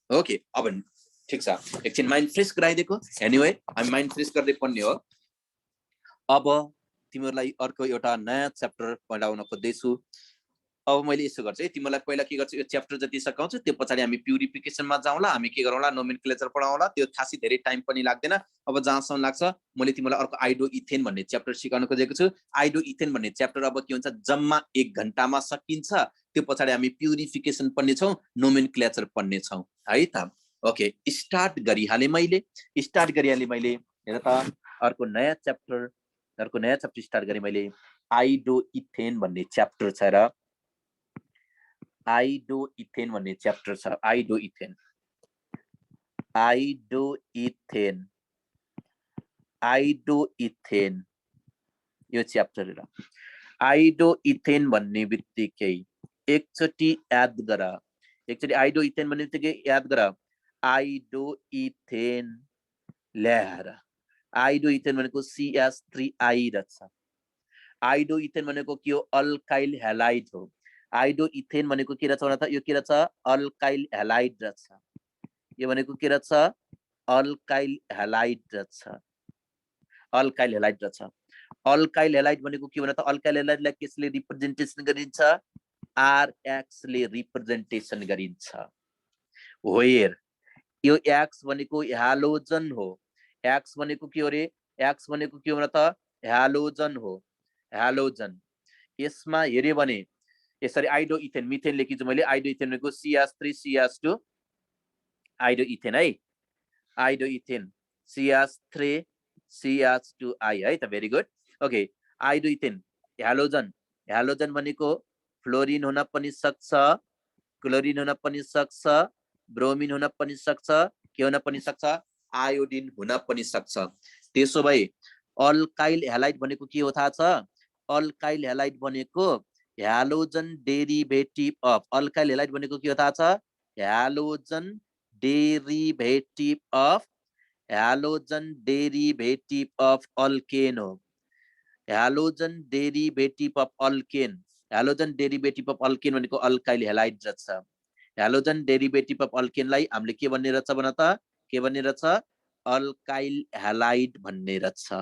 ओके, अब ठिक छ, एकछिन माइन्ड फ्रेस गराइदिएको। एनिवे हामी माइन्ड फ्रेस गर्दै पढ्ने हो। अब तिमीहरूलाई अर्को एउटा नयाँ च्याप्टर पढाउन खोज्दैछु। अब मैले यसो गर्छु है, तिमीलाई पहिला के गर्छु यो च्याप्टर जति सकाउँछु त्यो पछाडि हामी प्युरिफिकेसनमा जाउँला, हामी के गरौँला नोमेनक्लेचर पढाउँला। त्यो खासै धेरै टाइम पनि लाग्दैन। अब जहाँसम्म लाग्छ मैले तिमीलाई अर्को आइडो इथेन भन्ने च्याप्टर सिकाउन खोजेको छु। आइडो इथेन भन्ने च्याप्टर अब के हुन्छ जम्मा 1 घण्टामा सकिन्छ। त्यो पछाडि हामी प्युरिफिकेसन पढ्नेछौँ, नोमेनक्लेचर पढ्नेछौँ है त। ओके, स्टार्ट गरिहालेँ मैले। हेर त अर्को नयाँ च्याप्टर स्टार्ट गरेँ मैले। आइडो इथेन भन्ने च्याप्टर छ र आइडो इथेन भन्ने च्याप्टर छ। आइडो इथेन यो च्याप्टर हेर। आइडो इथेन भन्ने बित्तिकै एकचोटि याद गर, एकचोटि आइडो इथेन भन्ने बित्तिकै याद गर आइडो इथेन ल्याएर। आइडो इथेन भनेको CH3I रहेछ। आइडो इथेन भनेको के हो अल्काइल हैलाइड हो। आइडो इथेन भनेको के रहेछ भन त, यो के रहेछ अल्काइल हैलाइड रहेछ। यो भनेको के रहेछ अल्काइल हैलाइड रहेछ। अल्काइल हैलाइड रहेछ। अल्काइल हैलाइड भनेको के भन त, अल्काइल हैलाइडलाई कसले रिप्रेजेन्टेसन गरिन्छ RX ले रिप्रेजेन्टेसन गरिन्छ। वेयर यो X भनेको ह्यालोजन हो। X भनेको के हो रे, X भनेको के हो भन त ह्यालोजन हो। ह्यालोजन यसमा हेर्यो भने यसरी आइडो इथेन मिथेन लेखिछु मैले। आइडो इथेन भनेको CH3CH2 आइडो इथेन है। आइडो इथेन CH3CH2I है त। Very good. Okay, आइडो ethane ह्यालोजन। ह्यालोजन भनेको फ्लोरिन हुन पनि सक्छ, क्लोरिन हुन पनि सक्छ, ब्रोमिन हुन पनि सक्छ, के हुन पनि सक्छ आयोडिन हुन पनि सक्छ। त्यसो भए अल्काइल हैलाइड भनेको के हो थाहा छ? अल्काइल हैलाइड भनेको halogen derivative of, alkyl halide भनेको के हो थाहा छ? Halogen derivative of, halogen derivative of alkane हो। Halogen derivative of alkane, halogen derivative of alkane भनेको अल्काइल हैलाइड रहेछ। ह्यालोजन डेरिभेटिभ अफ अल्केनलाई हामीले के भन्ने रहेछ भन त, के भन्ने रहेछ अल्काइल हैलाइड भन्ने रहेछ।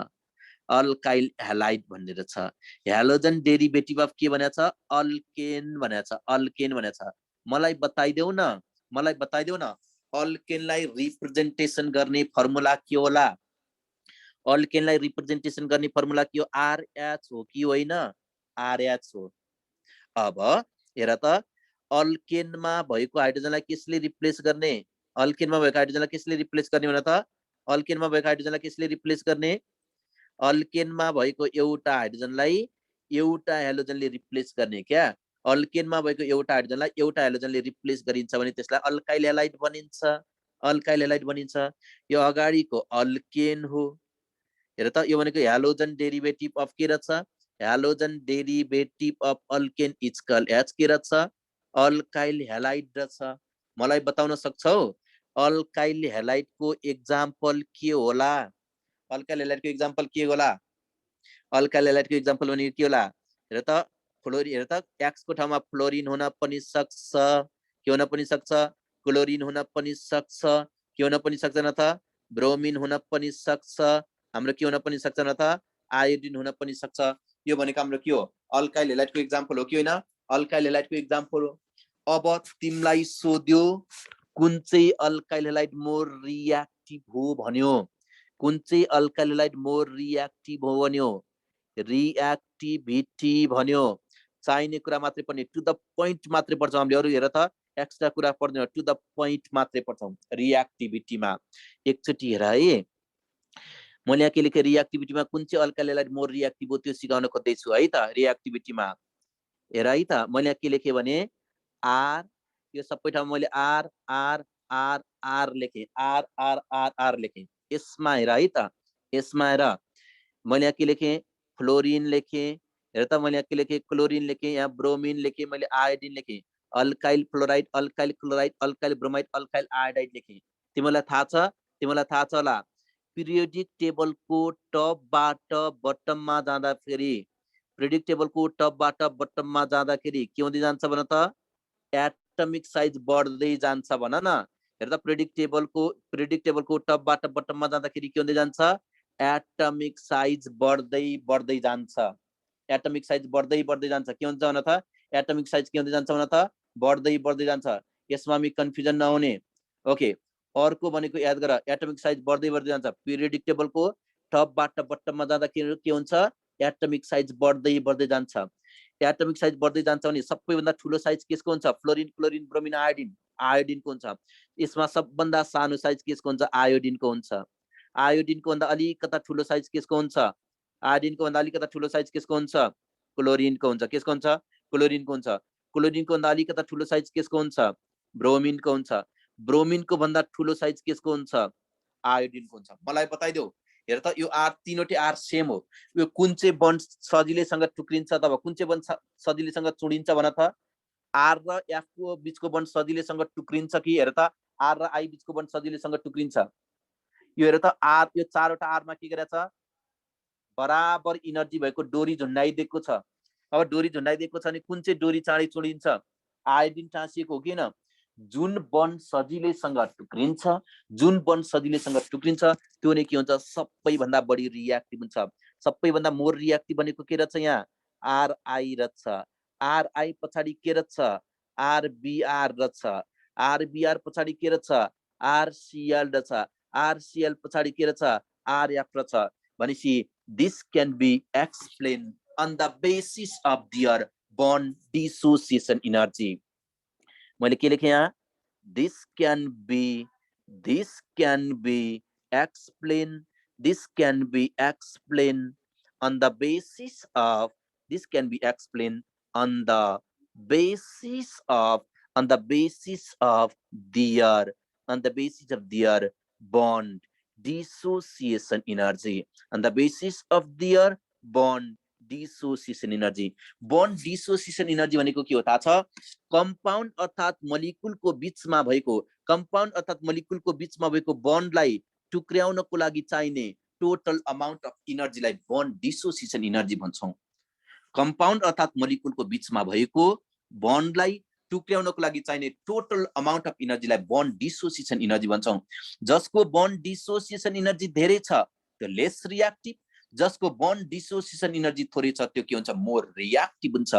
अल्काइल हैलाइड भन्ने रहेछ। ह्यालोजन डेरिभेटिभ अफ के भनेछ अल्केन भनेछ। अल्केन भनेछ। मलाई बताइदेऊ न, मलाई बताइदेऊ न अल्केनलाई रिप्रेजेन्टेसन गर्ने फर्मुला के होला? अल्केनलाई रिप्रेजेन्टेसन गर्ने फर्मुला के हो? RH हो कि होइन? RH हो। अब हेर त अल्केनमा भएको हाइड्रोजनलाई कसले रिप्लेस गर्ने? अल्केनमा भएको हाइड्रोजनलाई कसले रिप्लेस गर्ने भन त? अल्केनमा भएको हाइड्रोजनलाई कसले रिप्लेस गर्ने? अल्केनमा भएको एउटा हाइड्रोजनलाई एउटा हेलोजनले रिप्लेस गर्ने क्या। अल्केनमा भएको एउटा हाइड्रोजनलाई एउटा हेलोजनले रिप्लेस गरिन्छ भने त्यसलाई अल्काइल हैलाइड भनिन्छ। अल्काइल हैलाइड भनिन्छ। यो अगाडिको अल्केन हो। हेर त यो भनेको ह्यालोजन डेरिभेटिभ अफ के रहेछ? Halogen derivative of alkane is called as के रहेछ? अल्काइल हैलाइड रहेछ। मलाई बताउन सक्छौ अल्काइल हैलाइडको एक्जाम्पल के होला? अल्काइल हैलाइडको एक्जाम्पल के होला? अल्काइल हैलाइडको एक्जाम्पल भनेको के होला? हेर त फ्लोरिन हेर त एक्स को ठाउँमा फ्लोरिन हुन पनि सक्छ, के हुन पनि सक्छ, क्लोरिन हुन पनि सक्छ, के हुन पनि सक्छ न त ब्रोमिन हुन पनि सक्छ, हाम्रो के हुन पनि सक्छ न त आयोडिन हुन पनि सक्छ। यो भनेको हाम्रो के हो अल्काइल हेलाइडको एक्जाम्पल हो कि होइन, अल्काइल हेलाइडको एक्जाम्पल हो। अब तिमीलाई सोध्यो कुन चाहिँ अल्काइल हेलाइड मोर रियाक्टिभ हो भन्यो, कुन चाहिँ अल्काइल हेलाइड मोर रियाक्टिभ हो भन्यो, रियाक्टिभिटी भन्यो। चाहिने कुरा मात्रै पढ्ने, टु द पोइन्ट मात्रै पढ्छौँ हामीले, अरू हेर त एक्स्ट्रा कुरा पढ्दैन, टु द पोइन्ट मात्रै पढ्छौँ रियाक्टिभिटीमा। एकचोटि हेर है, मैले यहाँ के लेखेँ रियाक्टिभिटीमा कुन चाहिँ अल्काइल हेलाइड मोर रियाक्टिभ हो त्यो सिकाउन खोज्दैछु है त। रियाक्टिभिटीमा हेर है त, मैले यहाँ के लेखेँ भने आर, यो सबै ठाउँमा मैले आर आर आर आर लेखेँ, आर आर आर आर लेखेँ। यसमा हेर है त, यसमा हेर मैले यहाँ के लेखेँ फ्लोरिन लेखेँ, हेर त मैले यहाँ के लेखेँ क्लोरिन लेखेँ, यहाँ ब्रोमिन लेखेँ, मैले आयोडिन लेखेँ, alkyl fluoride, alkyl chloride, alkyl bromide, alkyl iodide लेखेँ। तिमीलाई थाहा छ, तिमीलाई थाहा छ होला पिरियोडिक टेबलको टपबाट बटममा जाँदाखेरि, पिरियोडिक टेबलको टपबाट बटममा जाँदाखेरि के हुँदै जान्छ भन त, एटमिक साइज बढ्दै जान्छ भन न। हेर त पिरियोडिक टेबलको टपबाट बटममा जाँदाखेरि के हुँदै जान्छ, एटमिक साइज बढ्दै बढ्दै जान्छ, एटमिक साइज बढ्दै बढ्दै जान्छ। के हुन्छ भन त, एटमिक साइज के हुँदै जान्छ भन त, बढ्दै बढ्दै जान्छ। यसमा हामी कन्फ्युजन नहुने। ओके, अर्को भनेको याद गर, एटमिक साइज बढ्दै बढ्दै जान्छ, पिरियोडिक टेबलको टपबाट बटममा जाँदाखेरि के हुन्छ, एटमिक साइज बढ्दै बढ्दै जान्छ। एटमिक साइज बढ्दै जान्छ भने सबैभन्दा ठुलो साइज केसको हुन्छ, फ्लोरिन क्लोरिन ब्रोमिन आयोडिन, आयोडिनको हुन्छ। यसमा सबभन्दा सानो साइज केसको हुन्छ, आयोडिनको हुन्छ। आयोडिनको भन्दा अलिकता ठुलो साइज केसको हुन्छ, आयोडिनको भन्दा अलिकता ठुलो साइज केसको हुन्छ, क्लोरिनको हुन्छ। केसको हुन्छ, क्लोरिनको हुन्छ। क्लोरिनको भन्दा अलिकता ठुलो साइज केसको हुन्छ, ब्रोमिनको हुन्छ। ब्रोमिनको भन्दा ठुलो साइज केसको हुन्छ, आयोडिनको हुन्छ। मलाई बताइदेऊ, हेर त यो आर तीनवटै आर सेम हो, यो कुन चाहिँ बन्ड सजिलैसँग टुक्रिन्छ अथवा कुन चाहिँ बन्ड सजिलैसँग चुडिन्छ भन त। आर र एफ को बीचको बन्ड सजिलैसँग टुक्रिन्छ कि हेर त आर र आई बीचको बन्ड सजिलैसँग टुक्रिन्छ। यो हेर त आर, यो चारवटा आरमा के गरेछ, बराबर इनर्जी भएको डोरी झुन्डाइदिएको छ। अब डोरी झुन्डाइदिएको छ भने कुन चाहिँ डोरी चाँडै चुडिन्छ, आयोडिन टाँसिएको हो कि होइन। जुन बन्ड सजिलैसँग टुक्रिन्छ, जुन बन्ड सजिलैसँग टुक्रिन्छ त्यो नै के हुन्छ, सबैभन्दा बढी रियाक्टिभ हुन्छ। सबैभन्दा मोर रियाक्टिभ भनेको के रहेछ, यहाँ आरआई रहेछ। आरआई पछाडि के रहेछ, आरबिआर रहेछ। आरबिआर पछाडि के रहेछ, आरसिएल रहेछ। आरसिएल पछाडि के रहेछ, आरएफ रहेछ। भनेपछि this can be explained on the basis of their bond dissociation energy. मैले के लेखेँ यहाँ, this can be explained, this can be explained on the basis of, this can be explained on the basis of, on the basis of their, on the basis of their bond dissociation energy, on the basis of their bond dissociation energy. bond dissociation energy भनेको के हो थाहा छ, compound अर्थात मलिकुलको बीचमा भएको, compound अर्थात मलिकुलको बीचमा भएको बन्डलाई टुक्र्याउनको लागि चाहिने टोटल अमाउन्ट अफ इनर्जीलाई बन्ड डिसोसिएसन इनर्जी भन्छौं। कम्पाउन्ड अर्थात मलिकुलको बीचमा भएको बन्डलाई टुक्र्याउनको लागि चाहिने टोटल अमाउन्ट अफ इनर्जीलाई बन्ड डिसोसिएसन इनर्जी भन्छौं। जसको बन्ड डिसोसिएसन इनर्जी धेरै छ त्यो लेस रियाक्टिभ, जसको बन्ड डिसोसिएसन इनर्जी थोरै छ त्यो के हुन्छ, मोर रियाक्टिभ हुन्छ।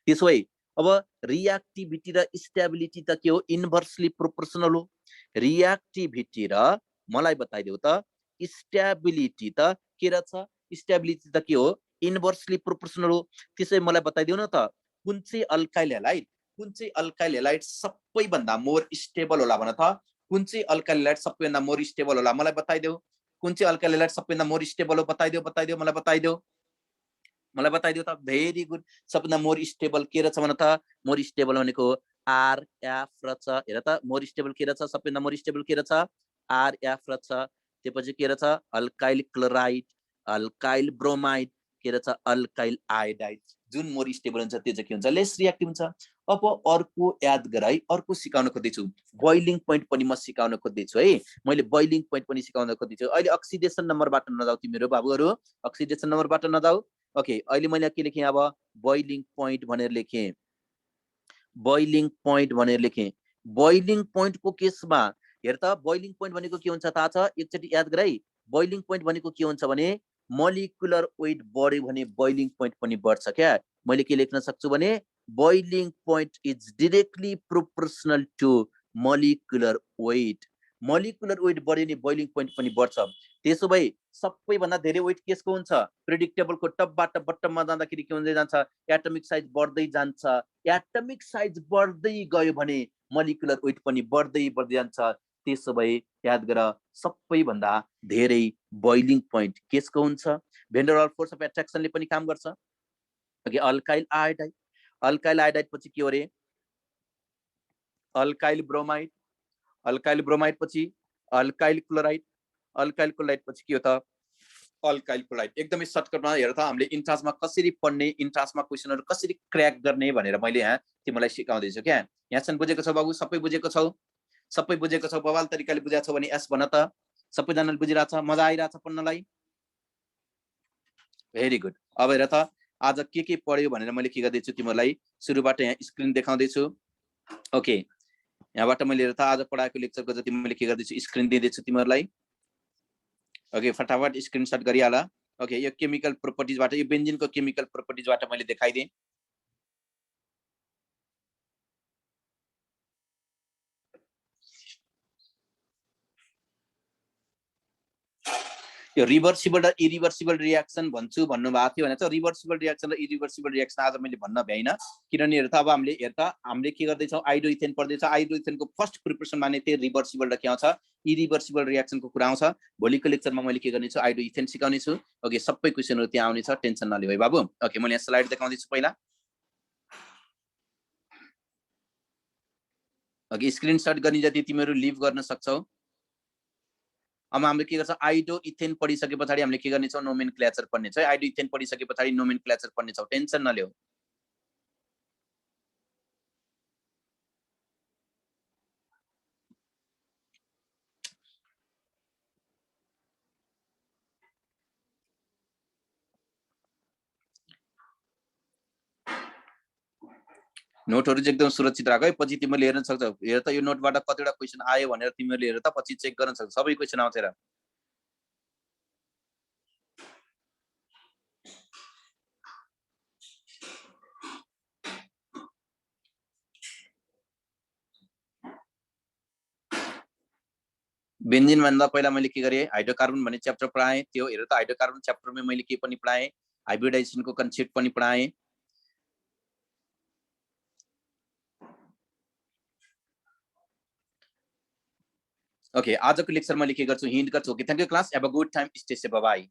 त्यसो भए अब रियाक्टिभिटी र स्टेबिलिटी त के हो, इन्भर्सली प्रोपोर्सनल हो। रियाक्टिभिटी र मलाई बताइदेऊ त स्टेबिलिटी त के रहेछ, स्टेबिलिटी त के हो, इन्भर्सली प्रोपोर्सनल हो। त्यसै मलाई बताइदेऊ न त कुन चाहिँ अल्काइल हेलाइड, कुन चाहिँ अल्काइल हेलाइड सबैभन्दा मोर स्टेबल होला भन त, कुन चाहिँ अल्काइल हेलाइड सबैभन्दा मोर स्टेबल होला, मलाई बताइदेऊ। कुन चाहिँ अल्काइल हेलाइड सबैभन्दा मोर स्टेबल हो, बताइदेऊ बताइदेऊ, मलाई बताइदेऊ, मलाई बताइदेऊ त। भेरी गुड, सबभन्दा मोर स्टेबल के रहेछ भन त, मोर स्टेबल भनेको आरएफ रहेछ। हेर त मोर स्टेबल के रहेछ, सबभन्दा मोर स्टेबल के रहेछ, आरएफ रहेछ। त्यसपछि के रहेछ, अल्काइल क्लोराइड, अल्काइल ब्रोमाइड, के रहेछ, अल्काइल आयोडाइड। जुन मोर स्टेबल हुन्छ त्यो चाहिँ के हुन्छ, लेस रियाक्टिभ हुन्छ। अब अर्को याद गर है, अर्को सिकाउन खोज्दैछु, बोइलिङ पोइन्ट पनि म सिकाउन खोज्दैछु है। मैले बोइलिङ पोइन्ट पनि सिकाउन खोज्दैछु। अहिले अक्सिडेसन नम्बरबाट नजाऊ तिमीहरू बाबुहरू, अक्सिडेसन नम्बरबाट नजाऊ, ओके अहिले मैले के लेखेँ अब बोइलिङ पोइन्ट भनेर लेखेँ बोइलिङ पोइन्ट भनेर लेखेँ बोइलिङ पोइन्टको केसमा हेर त बोइलिङ पोइन्ट भनेको के हुन्छ थाहा छ एकचोटि याद गर है बोइलिङ पोइन्ट भनेको के हुन्छ भने मोलिकुलर वेट बढ्यो भने बोइलिङ पोइन्ट पनि बढ्छ क्या मैले के लेख्न सक्छु भने boiling point is directly proportional to molecular weight बढ्यो भने बोइलिङ पोइन्ट पनि बढ्छ त्यसो भए सबैभन्दा धेरै वेट केसको हुन्छ प्रेडिक्टेबलको टपबाट बट्टममा जाँदाखेरि के हुँदै जान्छ एटमिक साइज बढ्दै जान्छ एटमिक साइज बढ्दै गयो भने मोलिकुलर वेट पनि बढ्दै जान्छ त्यसो भए याद गर सबैभन्दा धेरै बोइलिङ पोइन्ट केसको हुन्छ भेन डर वाल्स फोर्स अफ एट्र्याक्सनले पनि काम गर्छ ओके अल्काइल आयोडाइड पछि के हो रे अल्काइल ब्रोमाइड पछि अल्काइल क्लोराइड पछि के हो त अल्काइल क्लोराइड एकदमै सर्टकटमा हेर त हामीले इन्ट्रान्समा कसरी पढ्ने इन्ट्रान्समा क्वेसनहरु कसरी क्र्याक गर्ने भनेर मैले यहाँ तिमीलाई सिकाउँदै छु क्या यहाँसम्म बुझेको छौ बाबु सबै बुझेको छौ बवाल तरिकाले बुझाएको छौ भने यस भन त सबैजनाले बुझिरहेछ मजा आइरहेछ पढ्नलाई भेरी गुड अब हेर त आज के पढ्यो भनेर मैले के गर्दैछु तिमीलाई सुरुबाट यहाँ स्क्रिन देखाउँदैछु ओके यहाँबाट मैले हेर त आज पढाएको लेक्चरको जति मैले के गर्दैछु स्क्रिन दिँदैछु तिमीहरूलाई ओके फटाफट स्क्रिनशट गरिहाल ओके यो केमिकल प्रोपर्टिजबाट यो बेन्जिनको केमिकल प्रोपर्टिजबाट मैले देखाइदिएँ यो रिभर्सिबल र इरिभर्सिबल रियाक्सन भन्छु भन्नुभएको थियो भने चाहिँ रिभर्सिबल रियाक्सन र इरिभर्सिबल रियाक्सन आज मैले भन्न भ्याइन किनभने हेर त अब हामीले के गर्दैछौँ आइडो इथेन पढ्दैछौँ आइडो इथेनको फर्स्ट प्रिपरेसन माने त्यही रिभर्सिबल र के आउँछ इरिभर्सिबल रियाक्सनको कुरा आउँछ भोलिको लेक्चरमा मैले के गर्नेछु आइडो इथेन सिकाउने छु ओके सबै क्वेसनहरु त्यहाँ आउने छ टेन्सन नलिऊ है बाबु ओके मैले यहाँ स्लाइड देखाउँदैछु पहिला ओके स्क्रिनशट गर्ने जति तिमीहरु लिभ गर्न सक्छौ अब हामीले के गर्छ आइडो इथेन पढिसके पछाडी हामीले के गर्ने छौ नोमेनक्लेचर पढ्ने छ आइडो इथेन पढिसके पछाडी नोमेनक्लेचर पढ्ने छौ टेन्सन नलिऊ नोटहरु चाहिँ एकदम सुरक्षित राख है पछि तिमीले हेर्न सक्छौ हेर त यो नोटबाट कतिवटा क्वेशन आयो भनेर तिमीले हेर त पछि चेक गर्न सक्छौ सबै क्वेशन आउँछ र बेन्जिन भन्दा पहिला मैले के गरे हाइड्रोकार्बन भन्ने च्याप्टर पढाएँ त्यो हेर त हाइड्रोकार्बन च्याप्टरमै मैले के पनि पढाएँ हाइब्रिडाइजेसनको कन्सेप्ट पनि पढाएँ ओके आजको लेक्चर मैले के गर्छु हिन्ट गर्छु okay thank you class have a good time stay safe by